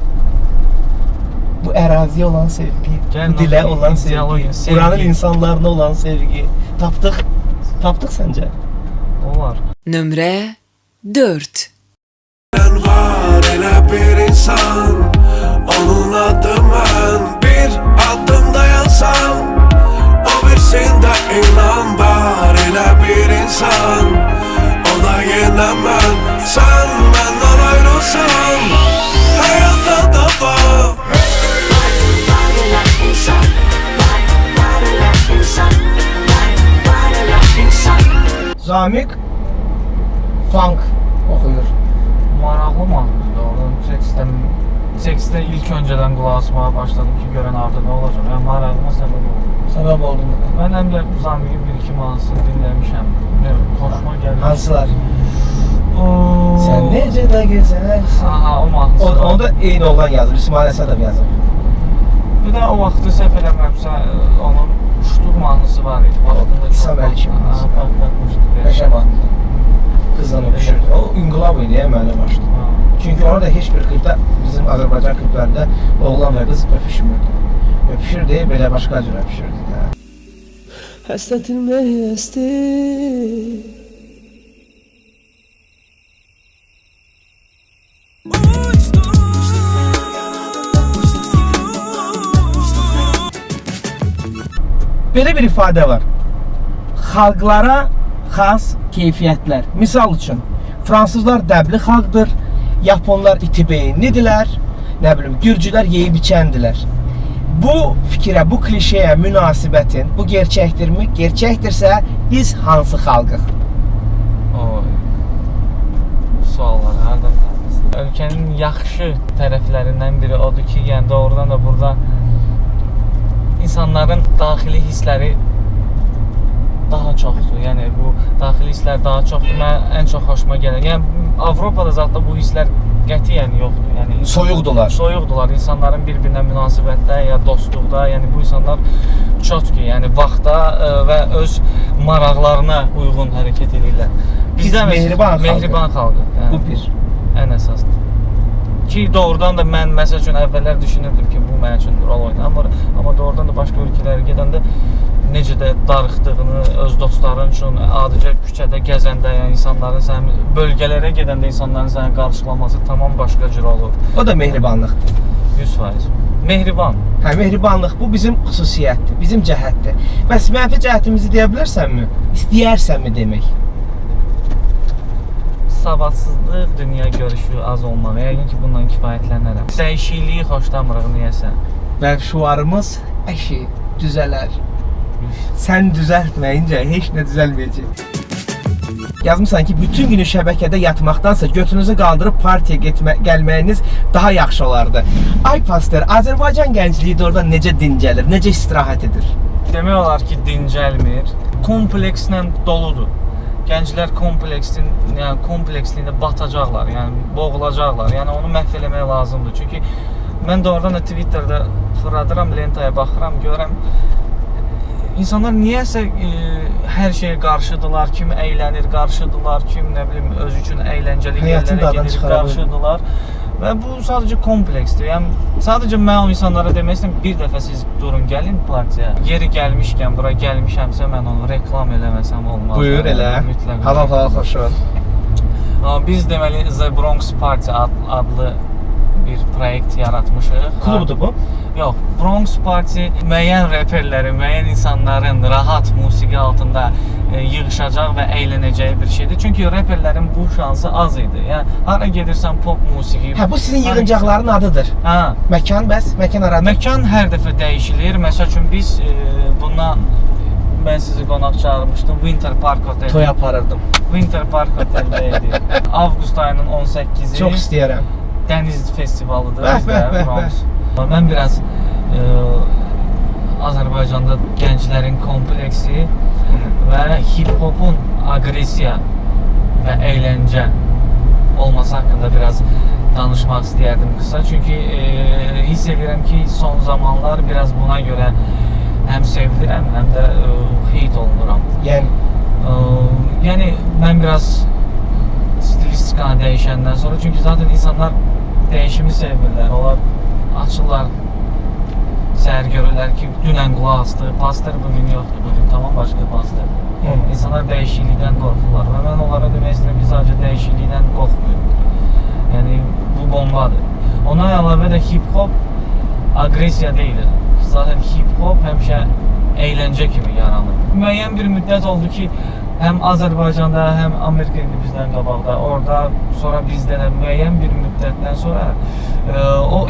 Bu əraziyə olan sevgi, bu dilə olan sevgi, buranın insanlarına olan sevgi. Tapdıq səncə? Olar. Nömrə 4. Var elə bir insan, onun adı mən. Bir adım dayansam, o birisində inan var. Elə bir insan, o da yenə mən. Sən məndən ayrılsan, həyatda da var. Zamiq funk oxuyur. Maraqlı mahnıdır doğrudan. Tekstə ilk öncədən qulaq asmağa başladım ki, görən arada nə olacaq. Yəni maraqlıma səbəb oldu. Səbəb oldu mu? Mən həm də Zamiqin bir-iki mahnısını dinləmişəm. Xoşuma gəlir. Hansılar? Sən necə də gözəlsən. O mahnısı. Onu da eyni oğlan yazıb, İsmail Əsədov yazıb. Bir də o vaxtı səhv eləmirəmsə, onun Uçduq mahnısı var idi. İsa Məlikin mahnısı. Qəşəng mahnıdır. Qızla öpüşürdü. O inqilab idi, mənə başladı. Çünki orada heç bir klipdə, bizim Azərbaycan kliplərində oğlan və qız öpüşmürdü. Öpüşürdü, belə başqa cür öpüşürdü. Həsrətinmə yəsti. Belə bir ifadə var. Xalqlara xas keyfiyyətlər. Misal üçün, fransızlar dəbli xalqdır, Yaponlar iti beyinlidirlər, nə bilim, gürcülər yeyib içəndirlər. Bu fikrə, bu klişeyə münasibətin, bu gerçəkdirmi? Gerçəkdirsə, biz hansı xalqıq? Suallar hərdən tanırsın. Ölkənin yaxşı tərəflərindən biri odur ki, yəni doğrudan da burada insanların daxili hissləri daha çoxdur. Yəni bu daxili hisslər daha çoxdur. Mən ən çox xoşuma gəlir. Yəni Avropada zətdə bu hisslər qətiyyən yoxdur. Yəni soyuqdular. Soyuqdular. İnsanların bir-birinə münasibətdə ya dostluqda, yəni bu insanlar çotki, yəni vaxta və öz maraqlarına uyğun hərəkət edirlər. Bizdə mehriban xalqı. Yəni, bu bir. Ən əsasdır. Ki doğrudan da mən məsəl üçün əvvəllər düşünürdüm ki, bu mənim üçün rol oynamır. Amma doğrudan da başqa ölkələrə gedəndə necə də darıxdığını öz dostların üçün, adicə küçədə gəzəndə, yəni insanların səni bölgələrə gedəndə insanların səni qarşılaması tamam başqa cür olur. O da mehribanlıqdır. 100%. Mehriban. Hə, mehribanlıq bu bizim xüsusiyyətdir, bizim cəhətdir. Bəs mənfi cəhətimizi deyə bilərsənmi? İstəyərsənmi demək? Savadsızlıq, dünya görüşü az olmaq. Yəqin ki, bundan kifayətlənərəm. Dəyişikliyi xoşlamırıq, niyəsə. Və şüarımız əşi düzələr. Sən düzəltməyincə heç nə düzəlməyəcək. Yazmışsan ki, bütün günü şəbəkədə yatmaqdansa götünüzü qaldırıb partiya gəlməyiniz daha yaxşı olardı. Ay pastor, Azərbaycan gəncliyi də orada necə dincəlir, necə istirahət edir? Demək olar ki, dincəlmir. Komplekslə doludur. Gənclər kompleksliyində batacaqlar, yəni boğulacaqlar. Yəni onu məhv eləmək lazımdır. Çünki mən doğrudan da Twitterdə fırladıram, lentaya baxıram, görürəm. İnsanlar niyəsə hər şeyə qarşıdırlar, kim əylənir qarşıdırlar, kim nə bilim öz üçün əyləncəli yerlərə gedir qarşıdırlar. Və bu sadəcə kompleksdir. Yəni sadəcə mən o insanlara demək istəyirəm, bir dəfə siz durun, gəlin partiyaya. Yeri gəlmişkən bura gəlmişəmsə mən onu reklam eləməsəm olmaz. Buyur elə. Halal xoş ol. Biz deməli The Bronx Party adlı bir proyekt yaratmışıq. Klubdur bu? Yox, Bronx Party müəyyən reperlərin, müəyyən insanların rahat musiqi altında yığışacaq və əylənəcəyi bir şeydir. Çünki reperlərin bu şansı az idi. Yəni hara gedirsən pop musiqi. Hə, bu sizin yığıncaqların adıdır. Hə. Məkan bəs, məkan aradı. Məkan hər dəfə dəyişilir. Məsəl üçün biz bundan mən sizi qonaq çağırmışdım Winter Park Hotel. Toy aparırdım. Winter Park Hoteldə idi. Avqust ayının 18-i. Çox istəyirəm. Dəniz festivalıdır. Bəh. Mən biraz Azərbaycanda gənclərin kompleksi və hip-hopun aqressiya və əyləncə olması haqqında biraz danışmaq istəyərdim qısa. Çünki hiss edirəm ki, son zamanlar biraz buna görə həm sevilirəm, həm də heyt olunuram. Yəni mən biraz stilistikanı dəyişəndən sonra, çünki zaten insanlar dəyişimi sevmirlər, onlar açırlar, səhər görürlər ki, dünən qulaq astı, pastor bugün yoxdur, bugün tamam başqa pastor. İnsanlar dəyişiklikdən qorxurlar və mən onlara demək istəyirəm ki, sadəcə dəyişiklikdən qorxmuyor. Yəni, bu bombadır. Ona əlavə də hip-hop aqressiya deyil. Zaten hip-hop həmişə əyləncə kimi yaranır. Müəyyən bir müddət oldu ki, həm Azərbaycanda, həm Amerika indi bizdən qabaqda, orada, sonra bizdə də müəyyən bir müddətdən sonra o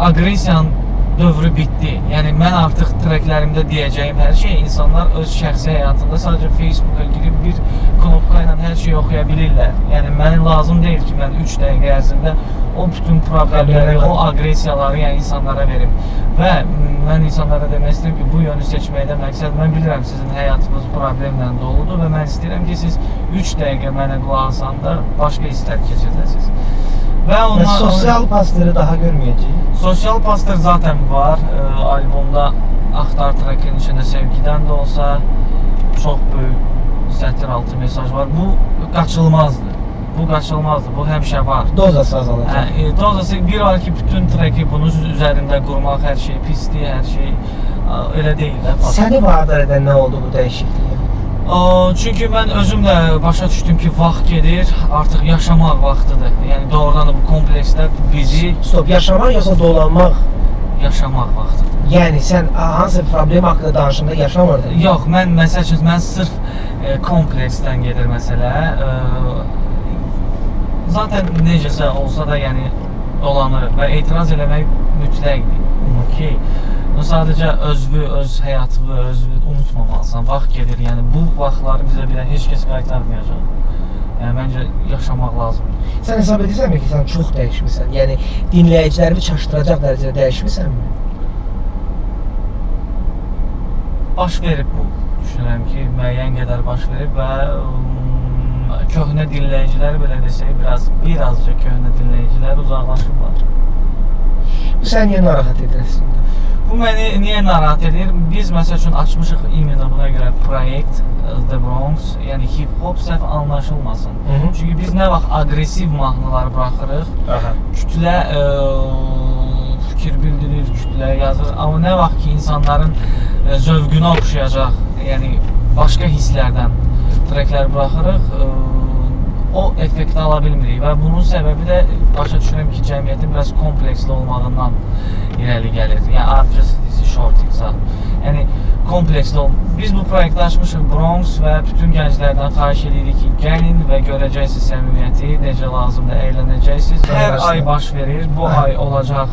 aqressiyanın dövrü bitdi. Yəni mən artıq treklərimdə deyəcəyim hər şey, insanlar öz şəxsi həyatında sadəcə Facebooka girib bir knopka ilə hər şeyi oxuya bilirlər. Yəni mənə lazım deyil ki, mən 3 dəqiqə ərzində o bütün problemləri, o aqressiyaları yəni insanlara verim. Və mən insanlara demək istəyirəm ki, bu yönü seçməkdə məqsəd, mən bilirəm sizin həyatınız problemlə doludur və mən istəyirəm ki, siz 3 dəqiqə mənə qulaq asanda başqa hisslər keçirdəsiniz. Və sosial pastörü daha görməyəcəyik. Sosial pastör zaten var. Albomda Axtar trekin içində sevgidən də olsa çox böyük sətir altı mesaj var. Bu qaçılmazdır. Bu qaçılmazdır. Bu həmişə var. Dozası azalacaq. Dozası bir var ki, bütün treki bunun üzərində qurmaq, hər şey pisdir, hər şey elə deyil də. Səni vadar edən nə oldu bu dəyişikliyə? Çünki mən özüm də başa düşdüm ki, vaxt gedir, artıq yaşamaq vaxtıdır. Yəni doğrudan da bu komplekslər bizi... Stop, yaşamaq yoxsa dolanmaq? Yaşamaq vaxtıdır. Yəni sən hansı problem haqqında danışında yaşamırdın? Yox, mən məsəl üçün, mən sırf kompleksdən gedir məsələ. Zaten necəsə olsa da yəni dolanırıq və etiraz eləmək mütləqdir. Okey. Sadəcə özünü, öz həyatını, özünü unutmamalısan. Vaxt gedir, yəni bu vaxtları bizə bilən heç kəs qaytarmayacaq. Yəni məncə yaşamaq lazımdır. Sən hesab edirsənmi ki, sən çox dəyişmirsən? Yəni dinləyicilərimi çaşdıracaq dərəcədə dəyişmirsənmi? Baş verib bu. Düşünürəm ki, müəyyən qədər baş verib və köhnə dinləyicilər belə desək, birazca köhnə dinləyicilər uzaqlaşırlar. Bu səni niyə narahat edir əslində? Bu məni niyə narahat edir? Biz məsəl üçün açmışıq imенно buna görə proyekt The Bronx, yəni hip-hop səhv anlaşılmasın. Çünki biz nə vaxt aqressiv mahnılar buraxırıq, kütlə fikir bildirir, kütlə yazır. Amma nə vaxt ki insanların zövqünə oxşayacaq, yəni başqa hisslərdən treklər buraxırıq, o effekti ala bilmirik və bunun səbəbi də başa düşürəm ki, cəmiyyətin biraz kompleksli olmağından irəli gəlir. Yəni artist shortingsa. Yəni kompleksli biz bu proyekti açmışıq Bronx və bütün gənclərdən xahiş edirik ki, gəlin və görəcəksiniz səmimiyyəti, necə lazımdır, əylənəcəksiniz. Hər ay baş verir. Bu ay olacaq,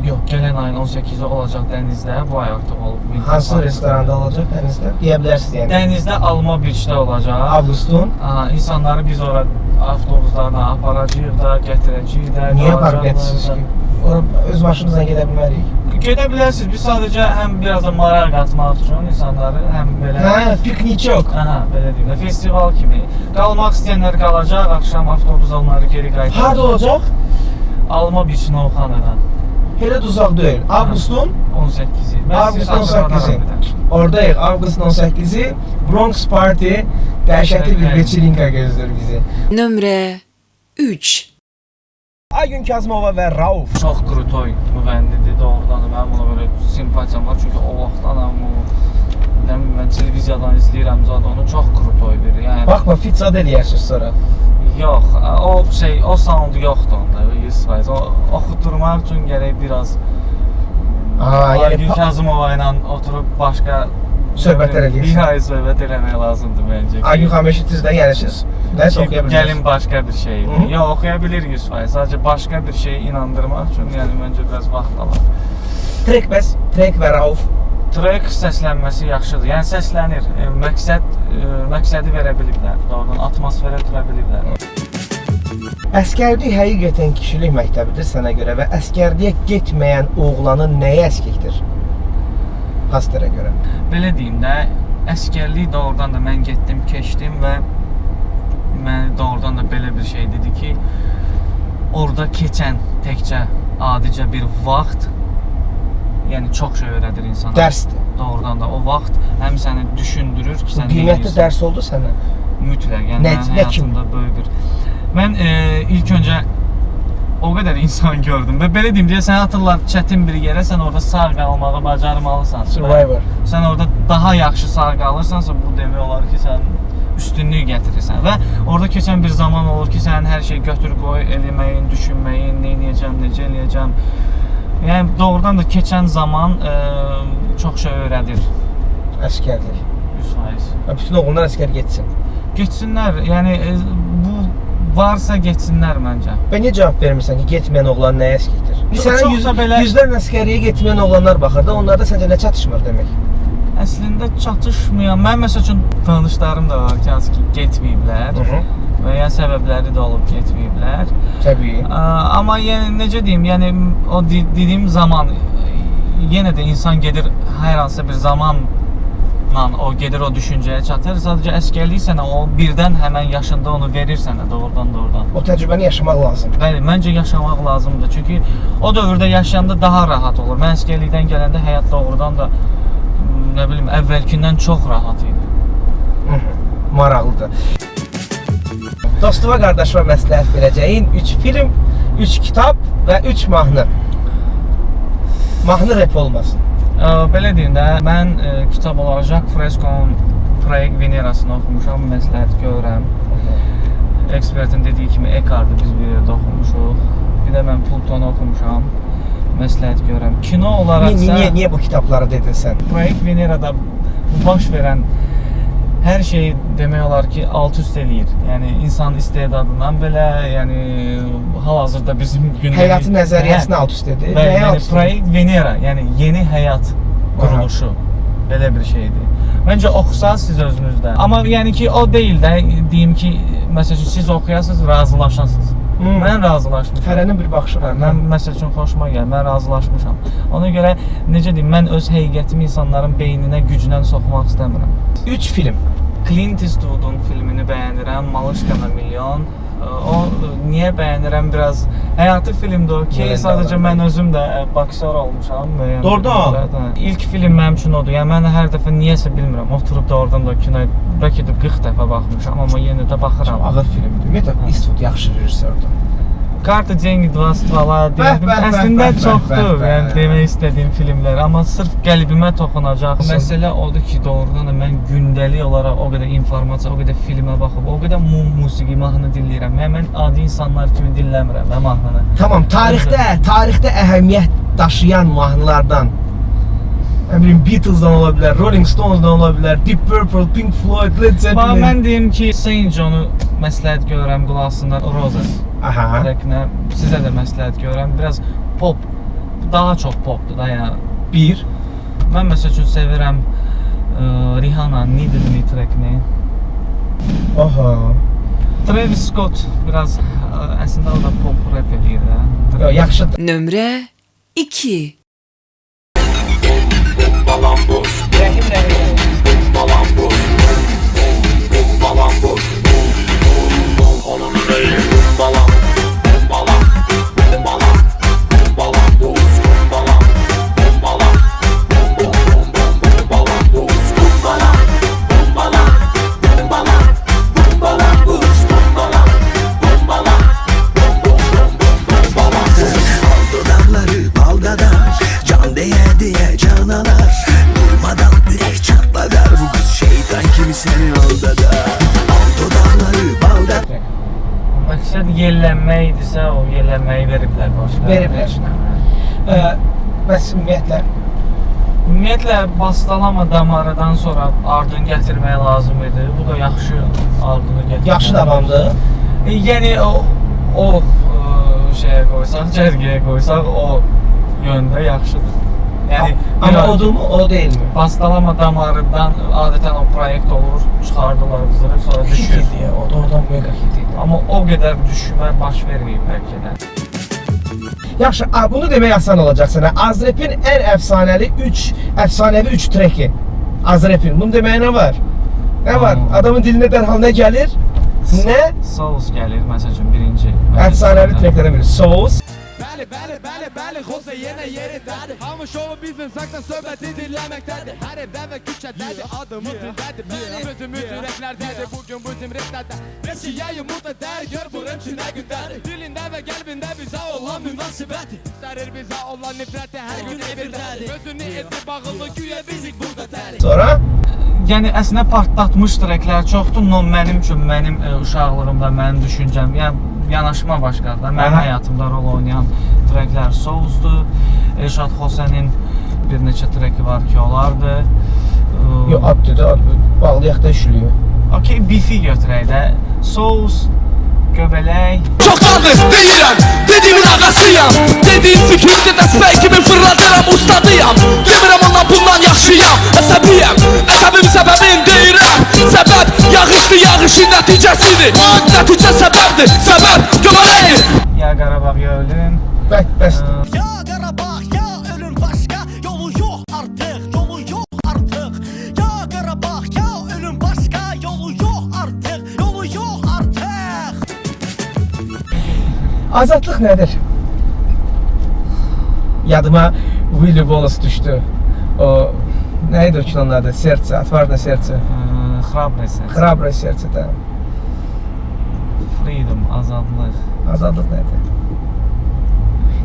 yox, gələn ayın 18-i olacaq dənizdə. Bu ay artıq olub. Hansı restoranda olacaq dənizdə? Deyə bilərsiniz yəni. Dənizdə Alma Beachdə olacaq. Avqustun. İnsanları biz ora avtobuslarla aparacağıq da, gətirəcəyik də. Niyə aparıb getirsiniz ki? Ora öz maşınınızla gedə bilmərik. Gedə bilərsiniz. Biz sadəcə həm biraz da maraq qatmaq üçün insanları, həm belə... Hə, piknik yox. Hə, belə deyim də, festival kimi. Qalmaq istəyənlər qalacaq, axşam avtobus onları geri qaytaracaq. Harada olacaq? Alma Beach Novxanadan. Elə də uzaq deyil. Avqustun 18-i. Avqustun 18-i. Oradayıq. Avqustun 18-i Bronx Party dəhşətli bir veçilinka gözləyir bizi. Nömrə 3. Aygün Kazımova və Rauf. Çox krutoy müğənnidir doğrudan. Mənim ona belə simpatiyam var. Çünki o vaxtdan mən televiziyadan izləyirəm zaten onu. Çox krutoy biri. Yəni Baxma, fit zad eləyərsiniz sonra. yox, o sound yoxdur onda. 100%. Oxutturmaq üçün gərək biraz Aygün Kazımova ilə oturub başqa söhbətlər eləyirsən. Bir ay söhbət eləmək lazımdır məncə. Aygün xanım eşitdiniz yəni siz nəsə oxuya bilirsiniz. Gəlin başqa bir şey. Yox, oxuya bilir 100%. Sadəcə başqa bir şey inandırmaq üçün yəni məncə biraz vaxt alır. Trek bəs, Trek və Rauf. Trek səslənməsi yaxşıdır. Yəni səslənir. Məqsədi verə biliblər. Doğrudan atmosferə ötürə biliblər. Əskərlik həqiqətən kişilik məktəbidir sənə görə və əskərliyə getməyən oğlanın nəyə əskikdir? Pasterə görə. Belə deyim də, əskərlik doğrudan da mən getdim, keçdim və mənə doğrudan da belə bir şey dedi ki, orada keçən təkcə adicə bir vaxt, yəni çox şey öyrədir insana. Dərsdir. Doğrudan da o vaxt həm səni düşündürür ki, sən qiymətli dərs oldu sənə? Mütləq, yəni mənim həyatımda böyük bir... Mən ilk öncə o qədər insan gördüm və belə deyim, sən hatırlar çətin bir yerə, sən orada sağ qalmağı bacarmalısan. Survivor. Sən orada daha yaxşı sağ qalırsansa, bu demək olar ki, sən üstünlük gətirirsən və orada keçən bir zaman olur ki, sən hər şey götür qoy, eləməyin, düşünməyin, nə eləyəcəm, necə eləyəcəm. Yəni doğrudan da keçən zaman çox şey öyrədir. Əskərlik. 100%. Bütün oğullar əskər getsin. Getsinlər, yəni bu varsa getsinlər məncə. Və niyə cavab vermirsən ki, getməyən oğlan nəyə əskikdir? Sənə belə- yüzlərlə əskəriyə getməyən oğlanlar baxır da, onlarda səncə nə çatışmır demək? Əslində çatışmayan, mən məsəl üçün tanışlarım da var ki, hansı ki getməyiblər və ya səbəbləri də olub getməyiblər. Təbii. Amma yəni necə deyim, yəni o dediyim zaman yenə də insan gedir hər hansısa bir zamanla o gedir o düşüncəyə çatır. Sadəcə əskərlik sənə o birdən həmən yaşında onu verir sənə doğrudan. O təcrübəni yaşamaq lazımdır. Bəli, məncə yaşamaq lazımdır. Çünki o dövrdə yaşayanda daha rahat olur. Mən əskərlikdən gələndə həyat doğrudan da nə bilim əvvəlkindən çox rahat idi. Maraqlıdır. Dostuma, qardaşıma məsləhət verəcəyin 3 film, 3 kitab və 3 mahnı. Mahnı rap olmasın. Belə deyim də, mən kitab olaraq Jacques Fresco'nun Proyekt Venerasını oxumuşam, məsləhət görürəm. Ekspertin dediyi kimi Ekart'ı biz bir yerdə oxumuşuq. Bir də mən Plutonu oxumuşam, məsləhət görürəm. Kino olaraqsa... Niyə bu kitabları dedin sən? Proyekt Venerada baş verən hər şey demək olar ki, alt-üst eləyir. Yəni insan istedadından belə, yəni hal-hazırda bizim gündəlik... Həyatı nəzəriyyəsini alt-üst edir. Bəli, yəni Proyekt Venera, yəni yeni həyat quruluşu belə bir şeydir. Məncə oxusa siz özünüzdə. Amma yəni ki, o deyil də, deyim ki, məsəl üçün siz oxuyasınız, razılaşasınız. Mən razılaşmışam. Hərənin bir baxışı var. Mən məsəl üçün xoşuma gəlir, mən razılaşmışam. Ona görə necə deyim, mən öz həqiqətimi insanların beyninə, gücünə soxmaq istəmirəm. 3 film. Clint Eastwood'un filmini bəyənirəm, Malışkana Milyon. O niyə bəyənirəm biraz həyatı filmdir o ki, sadəcə mən özüm də boksör olmuşam. Doğrudan? İlk film mənim üçün odur. Yəni mən hər dəfə niyəsə bilmirəm, oturub da oradan da kinoya bəlkə də 40 dəfə baxmışam, amma yenə də baxıram. Ağır filmdir. Ümumiyyətlə Eastwood yaxşı rejissordur. Kartı, Dengi, Dva Stvala deyirdim. Əslində çoxdur, yəni demək istədiyim filmlər, amma sırf qəlbimə toxunacaq. Məsələ odur ki, doğrudan da mən gündəlik olaraq o qədər informasiya, o qədər filmə baxıb, o qədər musiqi mahnı dinləyirəm. Mən adi insanlar kimi dinləmirəm mahnını. Tamam, tarixdə əhəmiyyət daşıyan mahnılardan nə bilim Beatles'dan ola bilər, Rolling Stones'dan ola bilər, Deep Purple, Pink Floyd, Led Zeppelin. Mən deyim ki, Saint John'u məsləhət görürəm qulağısından, Roses. Aha. Trəkinə sizə də məsləhət görürəm. Biraz pop, daha çox popdur da yəni. Bir. Mən məsəl üçün sevirəm Rihanna, Needed Me trəkini. Oha. Travis Scott biraz əslində o da pop rap edir də. Yo, yaxşıdır. Nömrə 2. Dudakları baldadan can diye canalar. Durmadan yürek çatladar. Bu kız şeytan kimi seni aldadar. Dudakları baldadan. Məqsəd yellənmək idisə, o yellənməyi veriblər başqa. Veriblər. Bəs Ümumiyyətlə, bastalama damarıdan sonra ardını gətirmək lazım idi. Bu da yaxşı ardını gətirmək. yaxşı davamdır. Yəni o şeyə qoysaq, cərgəyə qoysaq o yöndə yaxşıdır. Yəni Amma odur mu, o deyilmi? bastalama damarından adətən o proyekt olur, çıxardılar qızları, sonra Hit düşür. idi ya, o doğrudan mega hit idi. Amma o qədər düşmə baş verməyib bəlkə də. Yaxşı, bunu demək asan olacaq sənə. Azrap'in ən əfsanəvi 3 treki. Azrap'in. Bunu deməyə nə var? Nə var? Adamın dilinə dərhal nə gəlir? Nə? Souls gəlir, məsəl üçün birinci. Əfsanəvi treklərdən biri. Souls. Bəli, Jose yenə yerindədir. Hamı şovu bizin sakla söhbəti dinləməkdədir. Hər evdə və küçədədir, adımı dildədir. Mənim özümüz ürəklərdədir, bugün bizim rəqdədir. Vəsiyyəyi mutədər, gör bu rəmçi nə gündədir. Dilində və qəlbində bizə olan münasibəti. Sərir bizə olan nifrəti hər gün evirdədir. Gözünü etdi bağılı, güyə bizik burada dərik. Sonra? Yəni əslində partlatmış treklər çoxdur. Mənim üçün, mənim uşaqlığımda, mənim düşüncəm, yəni yanaşma başqadır da. Mənim həyatımda rol oynayan treklər Souls'dur. Elşad Xosenin bir neçə treki var ki, olardı. Yo, addır, bağlayaq da işliyor. Okey, Beef'i götürək də. Souls, Göbələk. Çoxdandır deyirəm, dediğimin ağasıyam. Dediğin fikrimdə dəstək kimi fırladıram, ustadıyam. Demirəm ondan bundan yaxşıyam, əsəbiyəm. Əsəbim səbəbin deyirəm. Səbəb yağışdı, yağışın nəticəsidir. Nəticə səbəbdir, səbəb göbələkdir. Ya Qarabağ, ya ölüm. Bəs. Ya Qarabağ, ya ölüm başqa yolu yox artıq, yolu yox artıq. Ya Qarabağ, ya ölüm başqa yolu yox artıq, yolu yox artıq. Azadlıq nədir? Yadıma Willy Wallace düşdü. O neydi o kilonun adı? Serce, Atvarda Serce. Xrabresi. Xrabra Serce də. Freedom, azadlıq. Azadlıq nədir?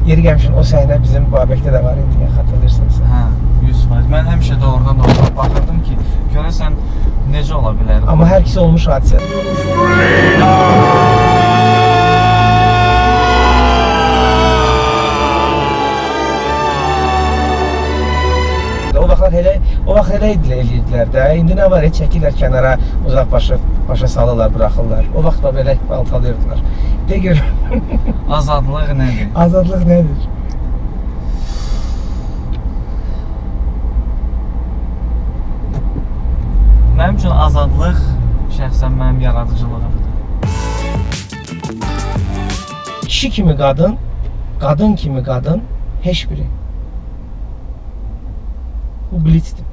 Yeri gəlmişin o səhnə bizim Babəkdə də var idi, xatırlayırsınız. Hə, 100%. Mən həmişə doğrudan baxırdım ki, görəsən necə ola bilər? Amma hər ikisi olmuş hadisə. O vaxt elə edirdilər də. İndi nə var, çəkirlər kənara, uzaq başa salırlar, buraxırlar. O vaxt da belə baltalıyırdılar. De gör. Azadlıq nədir? Azadlıq nədir? Mənim üçün azadlıq şəxsən mənim yaradıcılığımdır. Kişi kimi qadın, qadın kimi qadın, heç biri. Bu blitzdir.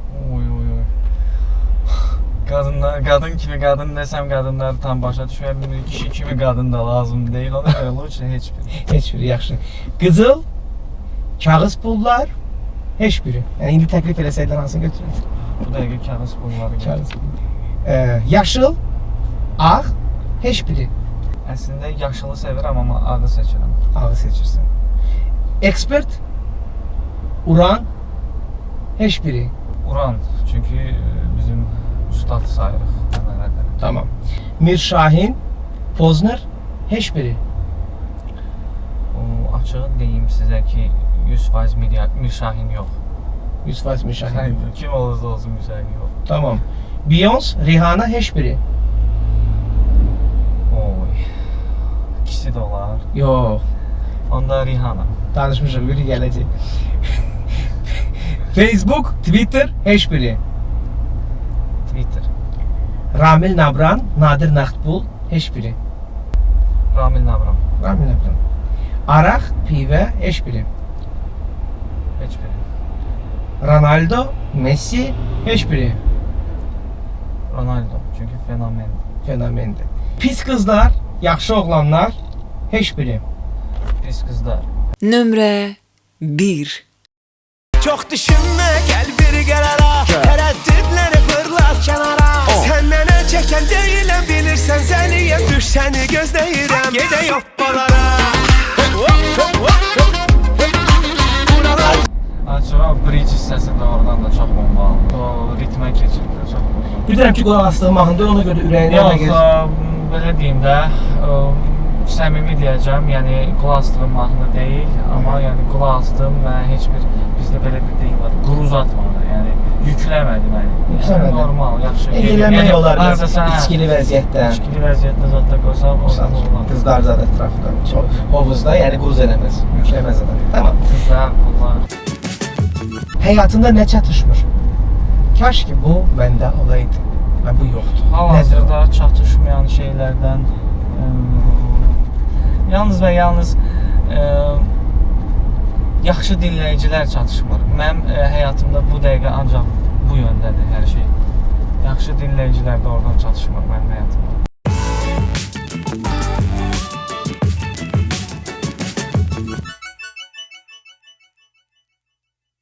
Qadın kimi qadın desəm qadınları tam başa düşə bilmir. Kişi kimi qadın da lazım deyil. Ona görə lütfen heç biri. Heç biri yaxşı. Qızıl, kağız pullar, heç biri. Yəni indi təklif eləsəydin hansını götürərdin? Bu dəqiqə kağız pulları gəlir. Kağız pullar. Yaşıl, ağ, heç biri. Əslində yaşılı sevirəm amma ağı seçirəm. Ağı seçirsən. Ekspert, uran, heç biri. Uran, çünki bizim ustad sayırıq. Tamam. Mir Şahin, Pozner, heç biri. Açığı deyim sizə ki 100% Mir Şahin yox. 100% Mir Şahin. Kim olursa olsun Mir Şahin yox. Tamam. Beyoncé, Rihanna, heç biri. Oy. İkisi də olar. Yox. Onda Rihanna. Danışmışıq, biri gələcək. Facebook, Twitter, heç biri. Twitter. Ramil Nabran, Nadir Naxtbul, heç biri. Ramil Nabram. Ramil Nabran. Araq, pivə, heç biri. Heç biri. Ronaldo, Messi, heç biri. Ronaldo. Çünki fenomendir. Fenomendir. Pis qızlar, yaxşı oğlanlar, heç biri. Pis qızlar. Nömrə 1. Çok düşünme gel bir qərara Tərəddüdləri fırlat kənara Səndən əl çəkən deyiləm bilirsən səniyəm Düş səni gözləyirəm Gedək hoppalara Açığa bridge hissəsi də oradan da çox bombalı. O ritmə keçirir çox bombalı. Bilirəm ki, qulaq asdığım mahnıdır, ona görə ürəyinə yana gəlir. Yox, belə deyim də, səmimi deyəcəm, yəni qulaq asdığım mahnı deyil, amma yəni qulaq asdım və heç bir, bizdə belə bir deyim var, quruz atmadı, yəni yükləmədi məni. Yükləmədi. Normal, yaxşı. Eləmək olar, harada sən içkili vəziyyətdə. İçkili vəziyyətdə zat da qoysam, ondan olar. Qızlar zad ətrafda, çox hovuzda, yəni quruz eləməz, yükləməz adam. Tamam. Qızlar, pullar. Həyatında nə çatışmır? Kaş ki bu məndə olaydı və bu yoxdur. Hal-hazırda çatışmayan şeylərdən yalnız və yalnız yaxşı dinləyicilər çatışmır. Mənim həyatımda bu dəqiqə ancaq bu yöndədir hər şey. Yaxşı dinləyicilər də oradan çatışmır mənim həyatımda.